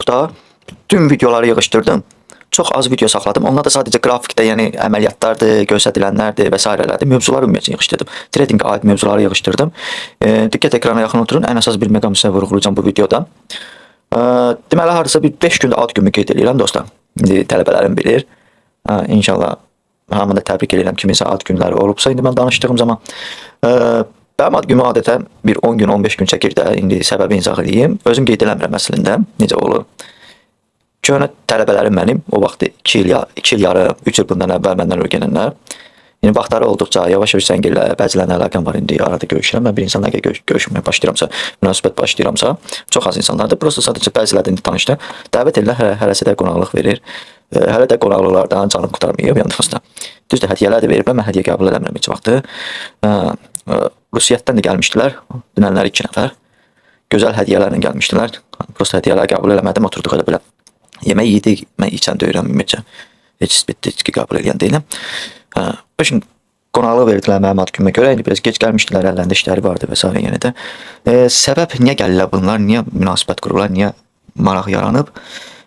botda bütün videoları yığışdırdım. Çox az video saxladım. Onlar da sadəcə qrafikdə, yəni əməliyyatlardır, göstərilənlərdir və s. mövzuları ümumiyyətlə yığışdırdım. Tradingə aid mövzuları yığışdırdım. Diqqət ekrana yaxın oturun. Ən əsas bir məqam sizə vurğulayacağam bu videoda. Deməli, hardasa bir 5 gündə ad günümü qeyd edirəm dostlar. İndi tələbələrim bilir. İnşallah hamını da təbrik edirəm kiminsə ad günləri olubsa indi mən danışdığım zaman. Mənim ad günüm adətən bir 10 gün, 15 gün çəkir də. İndi səbəbi izah edeyim. Özüm qeyd eləmirəm əslində. Necə olur? Köhnə tələbələrim mənim, o vaxt 2 il yarım, 3 il bundan əvvəl məndən öyrənənlər. Yəni vaxtları olduqca yavaş-yavaş zəngirlə bəzilərlə əlaqəm var indi, arada görüşürəm. Mən bir insanla görüşməyə başlayıramsa, münasibət başlayıramsa, çox az insanlardır. Prosta sadəcə bəzilərlə tanışdı. Dəvət edirlər, hərəsə də qonaqlıq verir. Hələ də qonaqlıqlardan canım qurtarmayıb, yəni dostlar. Düzdür, hədiyyələr də verib, mən hədiyyə qəbul eləmirəm heç vaxtı. Rusiyyətdən də gəlmişdilər, dünənlər 2 nəfər. Gözəl hədiyyələrlə gəlmişdilər. Prosta hədiyyələr qəbul eləmədim, oturduq elə belə. Yemək yedik, mən içən döyürəm ümumiyyətcə. Heç içki qəbul edən deyiləm. O gün qonaqlıq verdilər mənim ad günümə görə. İndi biraz geç gəlmişdilər, əllərində işləri vardı və s. yəni də. Səbəb niyə gəlirlər bunlar, niyə münasibət qururlar, niyə maraq yaranıb?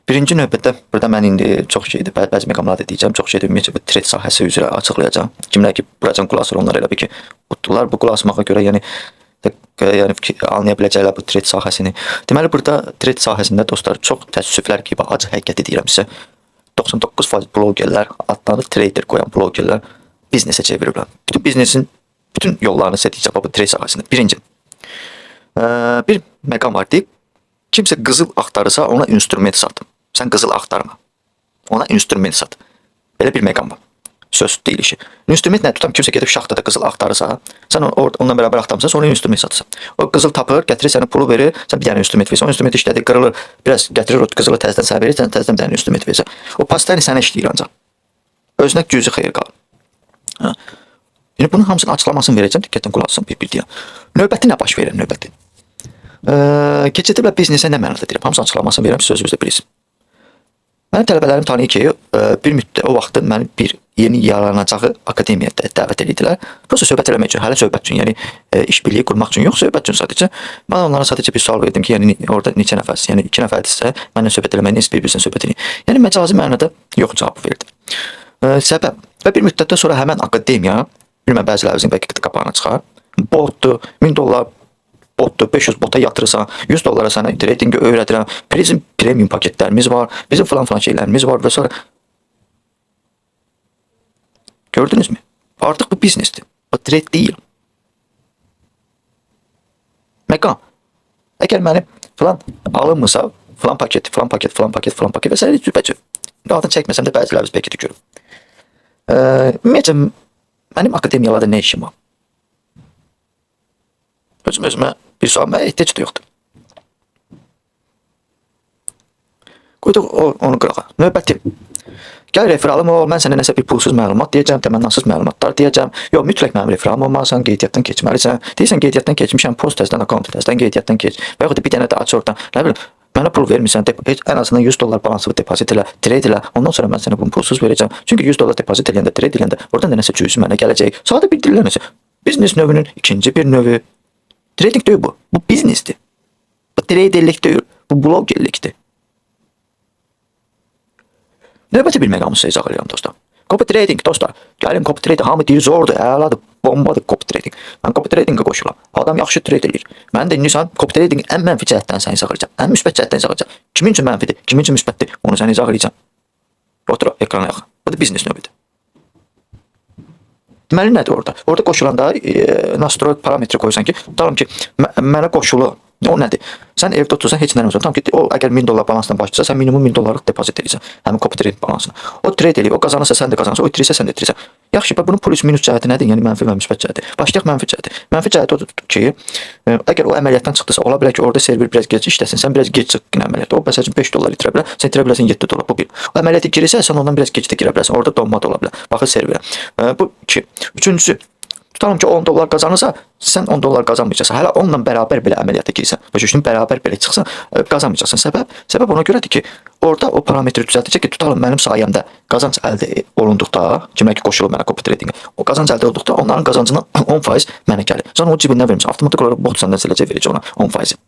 Birinci növbətdə burada mən indi çox şeydir, bəzi məqamlar da deyəcəm, çox şeydir ümumiyyətcə bu trade sahəsi üzrə açıqlayacağam. Kimlər ki, buracan qulaq asır, onlar elə bir ki, utdular bu qulaq asmağa görə, yəni anlaya biləcəklər bu trade sahəsini. Deməli, burada trade sahəsində dostlar çox təəssüflər ki, acı həqiqəti deyirəm sizə. 99% blogerlər, adlarını trader qoyan blogerlər biznesə çeviriblər. Bütün biznesin bütün yollarını sizə deyəcəm bu trade sahəsində. Birinci, bir məqam var deyib, kimsə qızıl axtarırsa ona instrument sat. Sən qızıl axtarma, ona instrument sat. Belə bir məqam var. Söz deyilişi. İnstrument nə tutam? Kimsə gedib şaxtada qızıl axtarırsa, sən onunla bərabər axtarmısan, sonra instrument satırsan. O qızıl tapır, gətirir sənə pulu verir, sən bir dənə instrument verirsən. O instrument işlədir, qırılır, biraz gətirir o qızılı təzədən sənə verir, sən təzədən bir dənə instrument verirsən. O pastayla sənə işləyir ancaq. Özünə cüzi xeyir qalır. Yəni bunun hamısını açıqlamasını verəcəm, diqqətlə qulaq asın bir deyəm. Növbəti nə baş verir növbəti? Keçidiblə biznesə nə mənada deyirəm, hamısını açıqlamasını verirəm, siz özünüzdə bilirsiniz. Mənim tələbələrim tanıyır ki, bir müddət o vaxtda məni bir yeni yaranacağı akademiyada dəvət edirdilər. Prosta söhbət eləmək üçün, hələ söhbət üçün, yəni iş birliyi qurmaq üçün yox, söhbət üçün sadəcə. Mən onlara sadəcə bir sual verdim ki, yəni orada neçə nəfərsiniz? Yəni 2 nəfərdirsə, mənimlə söhbət eləməyin bir-birinizlə söhbət edin. Yəni məcazi mənada yox cavabı verdim. Səbəb və bir müddətdən sonra həmin akademiya, bilməm bəzilərinizin bəlkə qapağına çıxar, botdur, $1000 botdur, 500 bota yatırırsan, $100 sənə tradingi öyrədirəm, bizim premium paketlərimiz var, bizim falan şeylərimiz var və s. Gördünüz mü? Artıq bu biznesdir. Bu trade deyil. Məqam. Əgər mənim falan alınmırsa, falan paket və s. cübəcür. Altını çəkməsəm də bəzilərimiz bəlkə də görür. Ümumiyyətcə, mənim akademiyalarda nə işim var? Özümə bir sual, mənə ehtiyac da yoxdur. Qoyduq onu qırağa. Növbəti. Gəl referalım ol, mən sənə nəsə bir pulsuz məlumat deyəcəm, təmənnasız məlumatlar deyəcəm. Yox, mütləq mənim referalım olmalısan, qeydiyyatdan keçməlisən. Deyirsən, qeydiyyatdan keçmişəm, post təzdən, akaunt təzdən, qeydiyyatdan keç. Və yaxud da bir dənə də aç oradan. Nə bilim, mənə pul vermirsən, ən azından $100 balanslı depozit elə, trade elə. Ondan sonra mən sənə bunu pulsuz verəcəm. Çünki $100 depozit eləyəndə, trade eləyəndə, oradan da nəsə cüzi mənə gələcək. Sadə bir dillə nəsə. Biznes növünün ikinci bir növü. Trading deyil bu. Bu biznesdir. Bu traderlik deyil. Bu blogerlikdir. Növbəti bir məqamı sizə izah edirəm dostlar. Copy trading dostlar. Gəlin copy trading. Hamı deyir zordur, əladır, bombadır copy trading. Mən copy tradingə qoşulam. Adam yaxşı trade edir. Mən də indi sən copy tradingin ən mənfi cəhətdən səni izah edəcəm. Ən müsbət cəhətdən izah edəcəm. Kimin üçün mənfidir, kimin üçün müsbətdir, onu səni izah edəcəm. Otur ekrana yaxın. Bu da biznes növüdür. Deməli nədir orada? Orada qoşulanda nastroy parametri qoysan ki, tutalım ki, mənə qoşulu. O nədir? Sən evdə otursan, heç nə olmasa, tam ki, o əgər $1000 balansdan başlayırsa, sən minimum $1000 depozit edirsən, həmin copy trade balansına. O trade eləyir, o qazanırsa sən də qazanırsan, o itirirsə sən də itirirsən. Yaxşı, bunun plus minus cəhəti nədir? Yəni mənfi və müsbət cəhəti. Başlayaq mənfi cəhəti. Mənfi cəhəti odur ki, əgər o əməliyyatdan çıxdısa, ola bilər ki, orada server biraz gec işləsin, sən biraz gec çıxdın əməliyyata. O məsəl üçün $5 itirə bilər, sən itirə bilərsən $7. Bu bir. O əməliyyata girirsə, sən ondan biraz gec də girə bilərsən. Orada donma da ola bilər. Baxın serverə. Bu 2. Üçüncüsü, tutalım ki $10 qazanırsa, sən $10 qazanmayacaqsan. Hələ onunla bərabər belə əməliyyata girsən, başa bərabər belə çıxsan, qazanmayacaqsan. Səbəb ona görədir ki, orada o parametri düzəltəcək ki, tutalım mənim sayəmdə qazanc əldə olunduqda, kimlər ki qoşulur mənə copy tradingə, o qazanc əldə olduqda onların qazancından 10% mənə gəlir. Sən o cibindən vermirsən, avtomatik olaraq bot səndən siləcək verəcək ona 10%.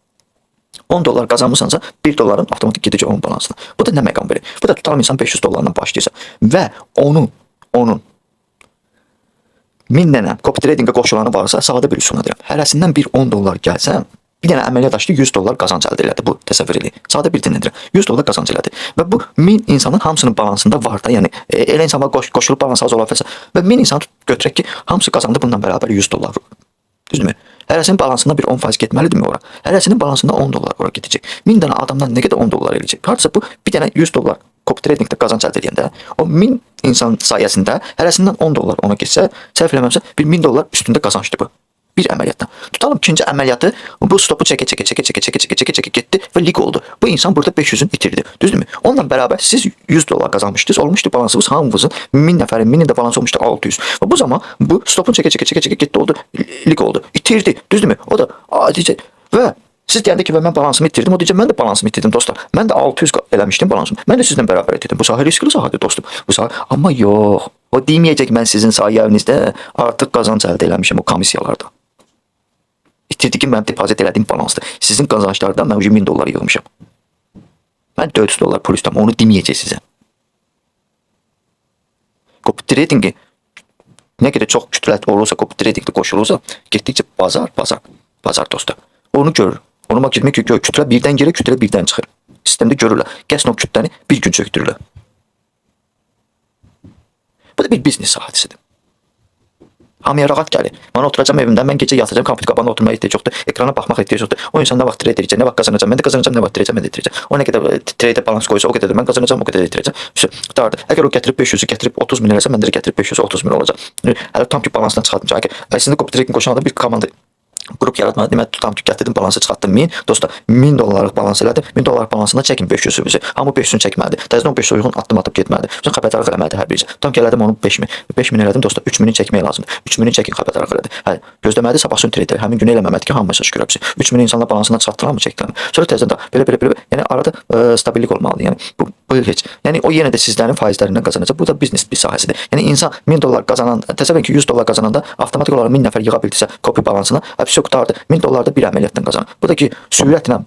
10 dollar qazanmısansa 1 dolların avtomatik gedəcək onun balansına. Bu da nə məqam verir? Bu da tutalım insan 500 dollarla başlayırsa və onun 1000 dənə copy tradingə qoşulanı varsa sadə bir üsulla deyirəm. Hərəsindən bir 10 dollar gəlsə, bir dənə əməliyyat açdı 100 dollar qazanc əldə elədi. Bu təsəvvür edin. Sadə bir dillə deyirəm. 100 dollar qazanc elədi. Və bu 1000 insanın hamısının balansında var da. Yəni elə insanlar qoşulub balans az ola bilsə və 1000 insan götürək ki, hamısı qazandı bununla bərabər 100 dollar. Düzdürmü? Hərəsinin balansında bir 10% getməlidirmi ora? Hərəsinin balansında 10 dollar ora gedəcək. 1000 dənə adamdan nə qədər 10 dollar eləyəcək? Hardasa bu bir dənə 100 dollar copy tradingdə qazanc əldə edəndə o 1000 insan sayəsində hərəsindən 10 dollar ona getsə, səhv eləmirəmsə bir 1000 dollar üstündə qazancdır bu. Bir əməliyyatdan. Tutalım ikinci əməliyyatı bu stopu çəkə getdi və lig oldu. Bu insan burada 500'ün itirdi. Düzdürmü? Onunla bərabər siz 100 dollar qazanmışdınız. Olmuşdu balansınız hamınızın 1000 nəfərin 1000'in də balansı olmuşdu 600. Və bu zaman bu stopun çəkə getdi oldu. Lig oldu. İtirdi. Düzdürmü? O da diyecək və siz deyəndə ki, mən balansımı itirdim. O deyəcək, mən də balansımı itirdim dostlar. Mən də 600 eləmişdim balansımı. Mən də sizlə bərabər itirdim. Bu sahə riskli sahədir dostum. Bu sahə, amma yox. O deməyəcək mən sizin sayənizdə artıq qazanc əldə eləmişəm o komissiyalarda. İtirdiyim mənim depozit elədiyim balansdır. Sizin qazanclardan mən 1000 dollar yığmışam. Mən 400 dollar pul istəm. Onu deməyəcək sizə. Copy tradingi nə qədər çox kütlət olursa, copy tradingdə qoşulursa, getdikcə bazar dostlar. Onu görür. Onu getmək ki, kütlə birdən girir, kütlə birdən çıxır. Sistemdə görürlər. Qəsdən o kütləni bir gün çöktürürlər. Bu da bir biznes sahəsidir. Hamıya rahat gəlir. Mən oturacağım evimdə, mən gecə yatacağım, kompüter qabağında oturmaya ehtiyac yoxdur, ekrana baxmaq ehtiyac yoxdur. O insan nə vaxt trade edəcək, nə vaxt qazanacaq, mən də qazanacağım, nə vaxt itirəcəm. O nə qədər trade balans qoysa, o qədər mən qazanacağım, o qədər itirəcəm. Dardı. Əgər o gətirib 500'ü gətirib 30 min eləsə, mən də gətirib 530 min olacaq. Hələ tam ki balansdan çıxartmayacaq. Əslində copy trading qoşan adam bir komanda qrup yaratmadı. Demək tutam ki, gətirdim balansı çıxartdım 1000. Dostlar 1000 dollarlıq balans elədim. 1000 dollarlıq balansına çəkin 500'ü bizi. Amma 500'ünü çəkməlidir. Təzədən o 500 uyğun addım atıb getməlidir. Bizim xəbərdarlıq eləməlidir hər birisi. Tam ki elədim onu 5000. 5000 elədim dostlar 3000'i çəkmək lazımdır. 3000'i çəkin xəbərdarlıq elədi. Hə, gözləməlidir sabah gün trade. Həmin gün eləməməlidir ki, hamı mesaj görəbsə. 3000 insanlar balansına çıxartdılar mı, çəkdilər. Sonra təzədən belə. Yəni arada stabillik olmalıdır. Yəni bu heç. Yəni o yenə də sizlərin faizlərindən qazanacaq. Bu da biznes bir sahəsidir. Yəni insan 1000 dollar qazanan, təsəvvür ki 100 dollar qazananda avtomatik olaraq 1000 nəfər yığa bildirsə copy balansına, hepsi qurtardı. 1000 dollar da bir əməliyyatdan qazanır. Bu da ki sürətlə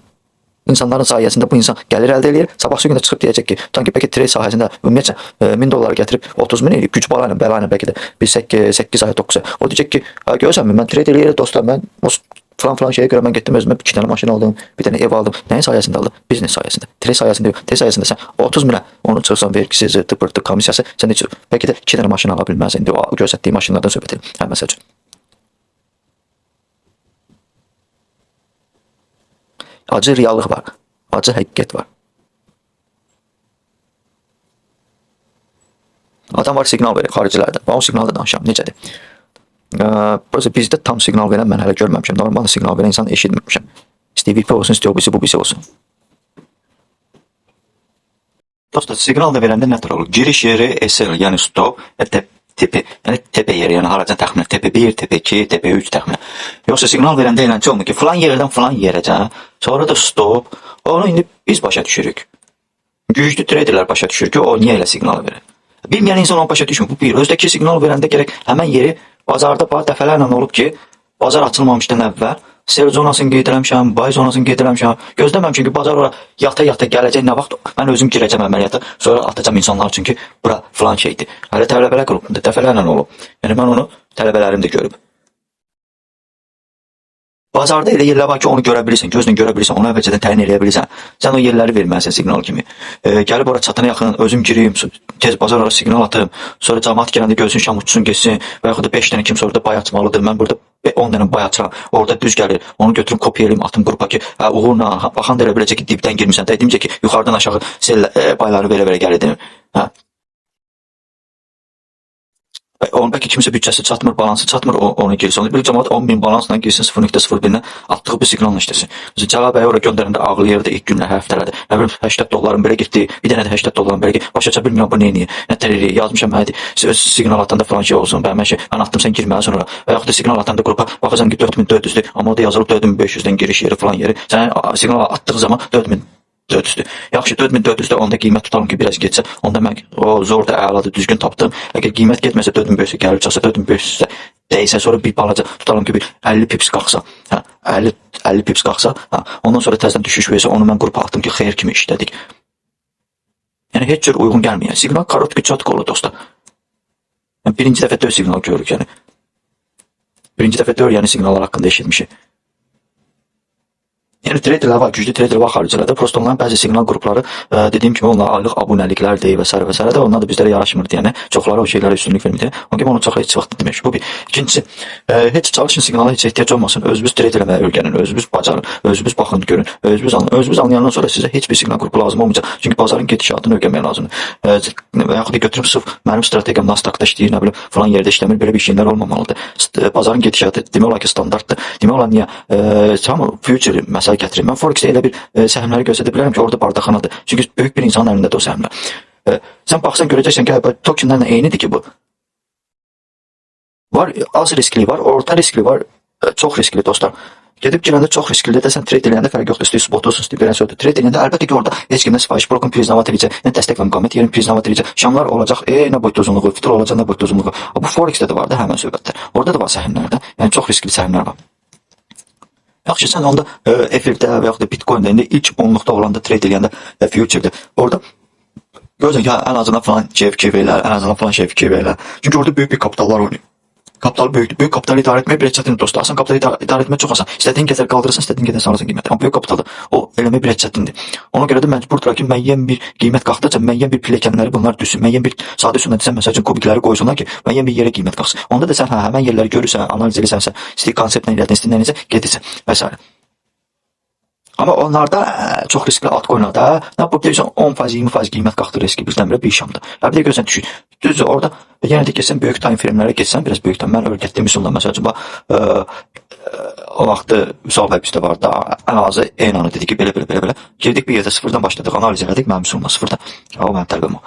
insanların sayəsində bu insan gəlir əldə edir. Sabahsı gün də çıxıb deyəcək ki, sanki bəlkə trade sahəsində ümumiyyətlə 1000 dollar gətirib 30 min eləyib, güc bəla ilə bəlkə də bir 8 ay 9 ay. O deyəcək ki, görürsən mən trade eləyirəm dostlar, mən falan şeyə görə mən getdim özümə 2 dənə maşın aldım, bir dənə ev aldım. Nəyin sayəsində aldım? Biznes sayəsində. Trade sayəsində yox. Trade sayəsində sən 30 minə onu çıxsan vergisi, tıpırtı, komissiyası, sən heç bəlkə də 2 dənə maşın ala bilməzsən. İndi o göstərdiyi maşınlardan söhbət edirəm. Hə, məsəl üçün. Acı reallıq var. Acı həqiqət var. Adam var siqnal verir xaricilərdə. Ben o siqnalda danışıram. Necədir? Bizdə tam siqnal verən mən hələ görməmişəm. Normal siqnal verən insan eşitməmişəm. İstəyir VP olsun, istəyir bu birisi olsun. Dostlar, siqnal da verəndə nə tür olur? Giriş yeri SL, yəni stop, tepe, yəni tepe yeri, yəni haracan təxminən tepe 1, tepe 2, tepe 3 təxminən. Yoxsa siqnal verəndə eləncə olmur ki, falan yerdən falan yerəcəm, sonra da stop. Onu indi biz başa düşürük. Güclü traderlər başa düşür ki, o niyə elə siqnal verir. Bilməyən insan onu başa düşmür. Bu bir. Özdəki siqnal verəndə gərək həmən yeri bazarda dəfələrlə olub ki, bazar açılmamışdan əvvəl sell zonasını qeyd eləmişəm, buy zonasını qeyd eləmişəm. Gözləməmişəm ki, bazar ora yata gələcək nə vaxt mən özüm girəcəm əməliyyata, sonra atacağam insanlar üçün ki, bura falan şeydir. Hələ tələbələr qrupunda dəfələrlə olub. Yəni mən onu tələbələrim də görüb. Bazarda elə yerlər var ki, onu görə bilirsən, gözlə görə bilirsən, onu əvvəlcədən təyin edə bilirsən. Sən o yerləri verməlisən siqnal kimi. Gəlib ora çatana yaxın özüm gireyim, tez bazar ara siqnal atım, sonra cəmaət gələndə gözün şam uçsun getsin və yaxud da 5 dənə kim sonra da bay açmalıdır. Mən burada 10 dənə bay açıram. Orada düz gəlir. Onu götürüm, kopyalayım, atım qrupa ki, uğurla baxan da elə biləcək ki, dibdən girmisən. Deməyəcək ki, yuxarıdan aşağı sell bayları belə gəlir. Hə. Onun bəlkə kimsə büdcəsi çatmır, balansı çatmır, onu girsin. Bir cəmaət 10.000 balansla girsin 0.01-dən atdığı bir siqnalla işləsin. Cəlal bəy ora göndərəndə ağlayırdı ilk günlər, həftələrdə. Nə bilim 80 dolların belə getdi, bir dənə də 80 dolların belə getdi. Başa bilmirəm bu nə edir, nə tər edir. Yazmışam hədi, siqnal atanda falan şey olsun. Mən atdım, sən girməlisən ora. Və yaxud da siqnal atanda qrupa baxacaqsan ki 4400-dür, amma orada yazılıb 4500-dən giriş yeri falan yeri. Sən siqnal atdığı zaman 4000 400-dür. Yaxşı, 4400-də onda qiymət tutalım ki, biraz getsə, onda mən o zor da əladır, düzgün tapdım. Əgər qiymət getməsə 4500-ə gəlib çıxsa, 4500-ə dəysə, sonra bir balaca tutalım ki, bir 50 pips qalxsa, hə, 50 pips qalxsa, hə, ondan sonra təzədən düşüş versə, onu mən qrupa atdım ki, xeyir kimi işlədik. Yəni heç cür uyğun gəlməyən siqnal korotkı çatıq olur dostlar. Yəni birinci dəfə 4 siqnal görürük, yəni. Birinci dəfə 4 yəni siqnallar haqqında eşitmişik. Yəni traderlər var, güclü traderlər var xariclərdə. Prosta onların bəzi siqnal qrupları dediyim kimi onlar aylıq abunəliklərdir və s. də onlar da bizlərə yaraşmırdı, yəni çoxları o şeylərə üstünlük vermirdi. Ona görə onu çox heç vaxt demək. Bu bir. İkincisi, heç çalışın siqnala heç ehtiyac olmasın. Özünüz trade eləməyə öyrənin, özünüz bacarın, özünüz baxın, görün, özünüz anlayandan sonra sizə heç bir siqnal qrupu lazım olmayacaq. Çünki bazarın gedişatını öyrənmək lazımdır. Və yaxud da götürüm sırf mənim strategiyam Nasdaqda işləyir, nə bilim, falan yerdə işləmir, belə bir şeylər olmamalıdır. Bazarın gedişatı demək olar ki, standartdır. Demək olar niyə? Future məsələ gətirir. Mən Forex-də elə bir səhmləri göstərə bilərəm ki, orada bardaqxanadır. Çünki böyük bir insanın əlindədir o səhmlər. Sən baxsan görəcəksən ki, tokenlərlə eynidir ki bu. Var az riskli var, orta riskli var, çox riskli dostlar. Gedib girəndə çox risklidir də sən trade eləyəndə fərq yoxdur, istəyir spot olsun, istəyir bir nəsə trade eləyəndə əlbəttə ki, orada heç kimdən sifariş blokun priznavat edəcək, nə dəstək və müqavimət yerin priznavat edəcək, şamlar olacaq, nə boyutda uzunluğu, fitur olacaq, nə boyutda uzunluğu. Bu Forex-də də var da həmən söhbətlər. Orada da var səhmlərdə, yəni çox riskli səhmlər var. Yaxşı, sən onda efirdə və yaxud da Bitcoin-də indi ilk 10-luqda olanda trade eləyəndə future-də orada görürsən ki, ən azından falan şey fikir verirlər, ən azından falan şey fikir verirlər. Çünki orada böyük bir kapitallar oynayır. Kapital böyükdür. Böyük kapitalı idarə etmək bir çətindir dostlar. Asan kapitalı idarə etmək çox asan. İstədiyin qədər qaldırırsan, istədiyin qədər salırsan qiyməti. Amma böyük kapitalda o eləmək bir çətindir. Ona görə də məcburdur ki, müəyyən bir qiymət qalxdıqca müəyyən bir pilləkənləri bunlar düşsün. Müəyyən bir sadə üsulla desən, məsəl üçün kubikləri qoysunlar ki, müəyyən bir yerə qiymət qalxsın. Onda da sən həmən yerləri görürsən, analiz edirsən, istədiyin konseptlə elədin, istədiyin nəyinsə gedirsən və s. Amma onlarda çox riskli altcoinlarda nə bu deyirsən 10%, 20% qiymət qalxdı riski birdən-birə bir şamda. Bir də görsən düşür. Düzdür, orada yenə də keçsən böyük time frame'lərə keçsən, biraz böyükdən mən öyrətdiyim üsulla məsəl üçün o vaxtı Vüsal bəy bizdə var da, ən azı Eynanı dedi ki, belə. Girdik bir yerdə sıfırdan başladıq, analiz elədik, mənim üsulla sıfırdan. O mənim tələbəm.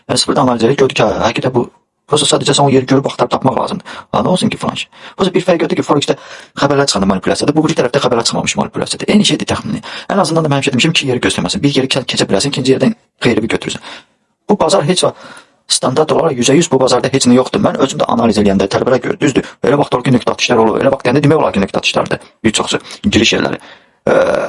Yəni sıfırdan analiz elədik, gördük ki, həqiqətən bu prosta sadəcə sən o yeri görüb axtarıb tapmaq lazımdır. Nə olsun ki falan şey. Prosta bir fərq yoxdur ki, Forex-də xəbərlər çıxanda manipulyasiyadır. Bu qrup tərəfdə xəbərlər çıxmamış manipulyasiyadır. Eyni şeydir təxmini. Ən azından da mənim demişəm iki yeri göstərməsin. Bir yeri keçə bilərsən, ikinci yerdən xeyri götürürsən. Bu bazar heç vaxt standart olaraq %100 bu bazarda heç nə yoxdur. Mən özüm də analiz eləyəndə tələbələr görür, düzdür. Elə vaxt olur ki, nöqtə atışlar olur. Elə vaxt deyəndə demək olar ki, nöqtə atışlardır. Bir çoxsu giriş yerləri.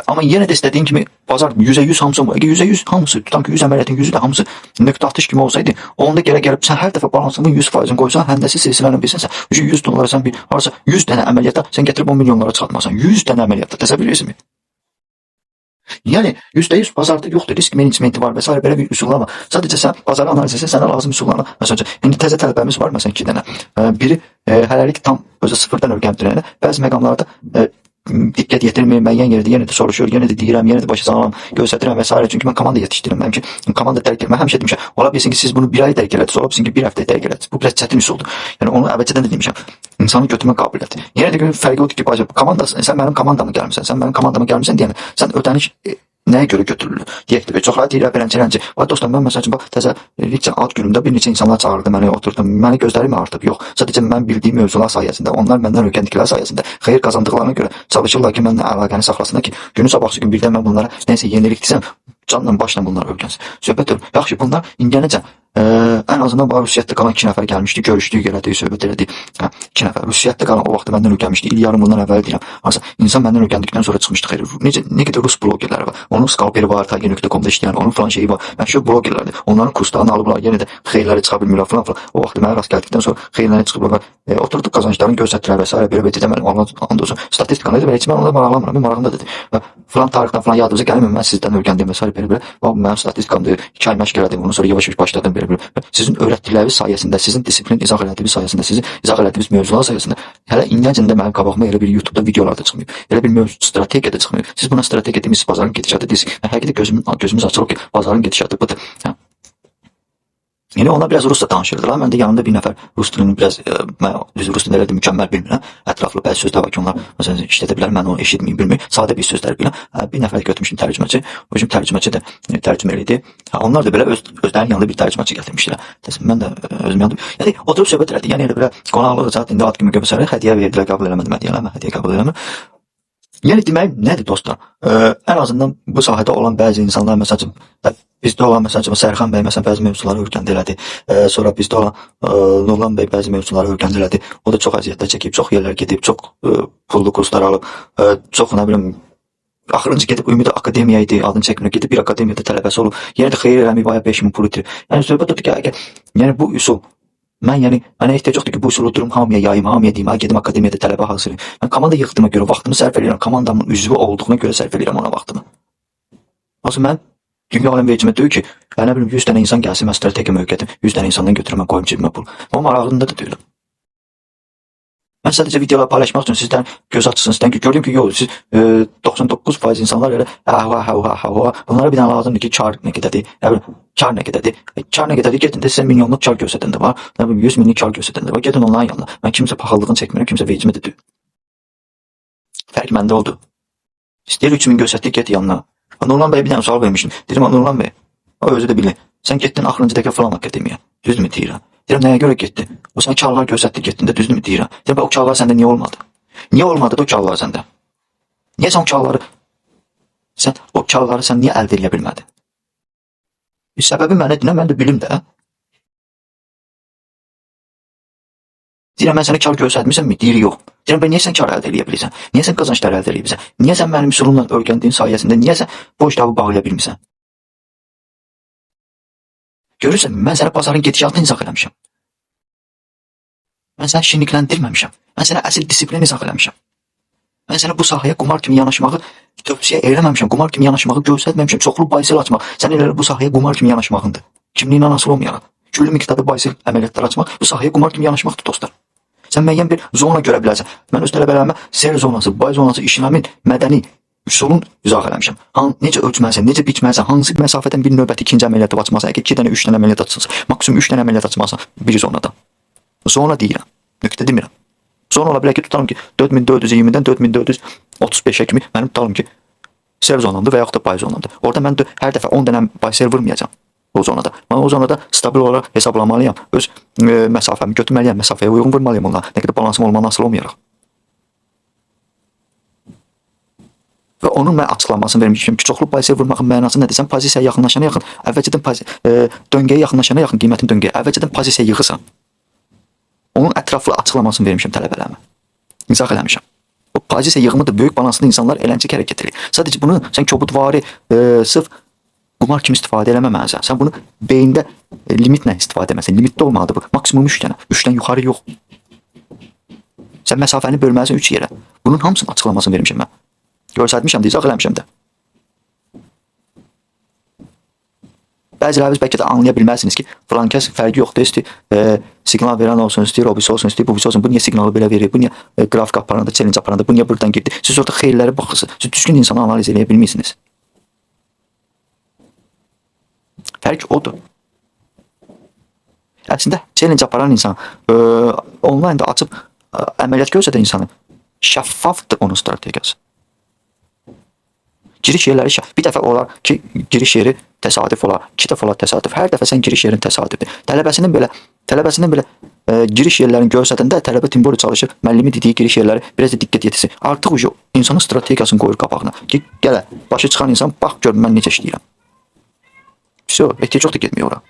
Amma yenə də istədiyin kimi bazar %100 hamısı, əgər %100 hamısı, tutam ki 100 əməliyyatın 100-ü də hamısı nöqtə atış kimi olsaydı, onda gəlib sən hər dəfə balansının 100%-ni qoysan, həndəsi silsilələ bilsənsə, $100 sən bir harasa 100 dənə əməliyyata sən gətirib 10 milyonlara çıxartmasan, 100 dənə əməliyyatda təsəvvür edirsinmi? Yəni %100 bazarda yoxdur, risk menecmenti var və s. belə bir üsullar var. Sadəcə sən bazarı analiz etsən, sənə lazım üsullarla. Məsələn, indi təzə tələbəmiz var, məsələn 2 dənə. Biri hələlik tam özü sıfırdan öyrəndirənə, bəzi məqamlarda diqqət yetirmir, müəyyən yerdə yenə də soruşur, yenə də deyirəm, yenə də başa salıram, göstərirəm və s. Çünki mən komanda yetişdirirəm. Mənim ki, komanda dərk etmə. Həmişə demişəm, ola bilsin ki, siz bunu bir ay dərk elədiniz, ola bilsin ki, bir həftə dərk elədiniz. Bu biraz çətin üsuldur. Yəni onu əvvəlcədən də demişəm. İnsanı götürmə qabiliyyəti. Yenə də fərqi odur ki, komandasın, sən mənim komandama gəlmisən, deyəni sən ödəniş nəyə görə götürülür? Deyək də, çoxları deyirlər, beləncə. Vay dostlar, mən məsəl üçün, təzə ad günümdə bir neçə insanlar çağırdı, məni oturdum, məni gözlərim artıb, yox. Sadəcə mən bildiyim mövzular sayəsində, onlar məndən öyrəndikləri sayəsində, xeyir qazandıqlarına görə çalışırlar ki, mənlə əlaqəni saxlasınlar ki, günün sabahsı gün birdən mən bunlara nəysə yenilik desəm, canla başla bunlar öyrənsin. Söhbət olur. Yaxşı, bunlar indiyənəcə ən azından Rusiyyətdə qalan 2 nəfər gəlmişdi, görüşdük, elədik, söhbət elədik. 2 nəfər Rusiyyətdə qalan o vaxt məndən öyrənmişdi. İl yarım bundan əvvəl deyirəm. Hansı insan məndən öyrəndikdən sonra çıxmışdı xeyr. Nə qədər rus blogerləri var. Onun skalperi var, tagi.com-da işləyən, onun falan şeyi var. Məşhur blogerlərdir. Onların kurslarını alıblar, yenə də xeyirləri çıxa bilmirlər falan. O vaxt mənə rast gəldikdən sonra xeyirləri çıxıblar. Oturduq qazanclarını göstərdilər və s. belə dedim, ondan statistikanı da heç mən ona maraqlanmıram. Marağımda dedi. Falan tarixdən falan yadınıza gəlmir, mən sizdən öyrəndim və s. belə. Mənim statistikamda 2 ay məşq elədim, ondan sonra yavaş-yavaş başladım belə. Sizin öyrətdikləriniz sayəsində, sizin disiplin izah elədiyiniz sayəsində, sizin izah elədiyiniz mövzular sayəsində hələ indiyəcəndə mənim qabağıma elə bir YouTube-da videolar da çıxmıyor. Elə bir mövzu strategiya da çıxmıyor. Siz buna strategiya deyirsiniz, bazarın gedişatı deyirsiniz. Həqiqətən gözümüz açılır ki, bazarın gedişatı budur. Yəni ona biraz rusca danışırdılar. Mən də yanında bir nəfər rus dilini biraz rus dilində elə də mükəmməl bilmirəm. Ətraflı bəzi sözlər var ki, onlar məsələn işlədə bilər, mən onu eşitməyim, bilmirəm. Sadə bir sözlər bilirəm. Bir nəfər götürmüşdüm tərcüməçi. O üçün tərcüməçi də tərcümə elədi. Onlar da belə özlərinin yanında bir tərcüməçi gətirmişdilər. Təsəvvür mən də özüm yanında. Yəni oturub söhbət elədik. Yəni elə belə qonaqlıq zət indi ad kimi göbsələ hədiyyə verdilər, qəbul eləmədim hədiyyələr, mən hədiyyə qəbul eləmirəm. Yəni demək nədir dostlar? Ən azından bu sahədə olan bəzi insanlar məsəl üçün bizdə olan məsəl üçün Sərxan bəy məsələn bəzi mövzuları öyrəndi elədi. Sonra bizdə olan Nurlan bəy bəzi mövzuları öyrəndi elədi. O da çox əziyyətlər çəkib, çox yerlər gedib, çox pullu kurslar alıb, çox nə bilim axırıncı gedib Ümid Akademiya idi, adını çəkmirəm, gedib bir akademiyada tələbəsi olub. Yəni də xeyir eləməyib, aya 5000 pul itirib. Yəni söhbət odur ki, əgər yəni bu üsul mənə ehtiyac yoxdur ki, bu üsulu durum hamıya yayım, hamıya deyim, gedim akademiyada tələbə hazırlayım. Mən komanda yığdığıma görə vaxtımı sərf edirəm, komandamın üzvü olduğuna görə sərf edirəm ona vaxtımı. Aslında mən dünya aləm vecimə deyir ki, nə bilim 100 dənə insan gəlsin, mən strategiya mövqedim, 100 dənə insandan götürüm, mən qoyum cibimə pul. Amma marağında da deyirəm. Mən sadəcə videolar paylaşmaq üçün sizdən göz açsın, sizdən ki, gördüm ki, yox, siz 99% insanlar elə bunlara bir dənə lazımdır ki, kar nə qədədir, nə bilim, kar nə qədədir, kar nə qədədir, gedin də sizə milyonluq kar göstərən də var, nə bilim, 100 minlik kar göstərən də var, gedin onların yanına. Mən kimsə paxıllığını çəkmirəm, kimsə vecimə də deyil. Fərq məndə oldu. İstəyir 3000 göstərdi, get yanına. Nurlan bəyə bir dənə sual vermişdim. Dedim, Nurlan bəy, o özü də bilir. Sən getdin axırıncı dəfə falan akademiya. Düzdürmü deyirəm? Deyirəm, nəyə görə getdi? O sən karlar göstərdi, getdin də düzdürmü deyirəm? Deyirəm, o karlar səndə niyə olmadı? Niyə olmadı da o karlar səndə? Niyə sən o karları sən niyə əldə edə bilmədin? Səbəbi mənə dinə, mən də bilim də. Deyirəm, mən sənə kar göstərmişəmmi? Deyir, yox. Deyirəm, niyə sən kar əldə edə bilirsən? Niyə sən qazançlar əldə edə bilirsən? Niyə sən mənim üsulumla öyrəndiyin sayəsində, niyə sən bu işləri bağlaya bilmirsən? Görürsən, mən sənə bazarın gedişatını izah eləmişəm. Mən səni şirinlikləndirməmişəm. Mən sənə əsl disiplin izah eləmişəm. Mən sənə bu sahəyə qumar kimi yanaşmağı tövsiyə eləməmişəm. Qumar kimi yanaşmağı göstərməmişəm. Çoxlu baysel açmaq. Sən elə bu sahəyə qumar kimi yanaşmağındır. Kimliyindən asılı olmayaraq. Küllü miqdarda baysel əməliyyatlar açmaq bu sahəyə qumar kimi yanaşmaqdır dostlar. Sən müəyyən bir zona görə bilərsən. Mən öz tələbələrimə sel zonası, bay zonası, işləmin, mədəni üsulun izah eləmişəm. Necə ölçməlisən, necə biçməlisən, hansı məsafədən bir növbəti ikinci əməliyyatı açmalısan, əgər 2 dənə, 3 dənə əməliyyat açılsa, maksimum 3 dənə əməliyyat açmalısan bir zonada. Zona deyirəm, nöqtə demirəm. Zona ola bilər ki, tutalım ki, 4420-dən 4435-ə kimi mənim tutalım ki, sel zonamdır və yaxud da bay zonamdır. Orada mən hər dəfə 10 dənə bay sel vurmayacam o zonada. Mən o zonada stabil olaraq hesablamalıyam, öz məsafəmi götürməliyəm, məsafəyə uyğun vurmalıyam onlara, nə qədər balansım olmanın asılı olmayaraq. Və onun mən açıqlamasını vermişəm ki, çoxlu pozisiya vurmağın mənası nədir? Sən pozisiyaya yaxınlaşana yaxın, əvvəlcədən döngəyə yaxınlaşana yaxın qiymətin döngəyə, əvvəlcədən pozisiya yığırsan. Onun ətraflı açıqlamasını vermişəm tələbələrimə. İzah eləmişəm. O pozisiya yığımıdır, böyük balanslı insanlar eləncək hərəkət edir. Sadəcə bunu sən kobudvari, sırf qumar kimi istifadə eləməməlisən. Sən bunu beyində limitlə istifadə etməlisən. Limitli olmalıdır bu. Maksimum 3 dənə. 3-dən yuxarı yox. Sən məsafəni bölməlisən 3 yerə. Bunun hamısının açıqlamasını vermişəm mən. Görsətmişəm də, izah eləmişəm də. Bəziləriniz bəlkə də anlaya bilməzsiniz ki, filan kəs fərqi yoxdur, istəyir siqnal verən olsun, istəyir o birisi olsun, istəyir bu birisi olsun, bu niyə siqnalı belə verir, bu niyə qrafik aparanda, challenge aparanda, bu niyə buradan girdi. Siz orada xeyirləri baxırsınız, siz düzgün insanı analiz edə bilmirsiniz. Fərq odur. Əslində, challenge aparan insan, online da açıb əməliyyat göstərən insanı şəffafdır onun strategiyası. Giriş yerləri bir dəfə olar ki, giriş yeri təsadüf olar, 2 dəfə olar təsadüf. Hər dəfə sən giriş yerin təsadüfü. Tələbəsinin belə giriş yerlərini göstərəndə tələbə Timbori çalışır, müəllimi dediyi giriş yerləri biraz da diqqət yetirsin. Artıq insanın strategiyasını qoyur qabağına. Ki, gələ, başı çıxan insan, bax gör mən necə işləyirəm. Vəsə, ehtiyac yoxdur getməyə ora.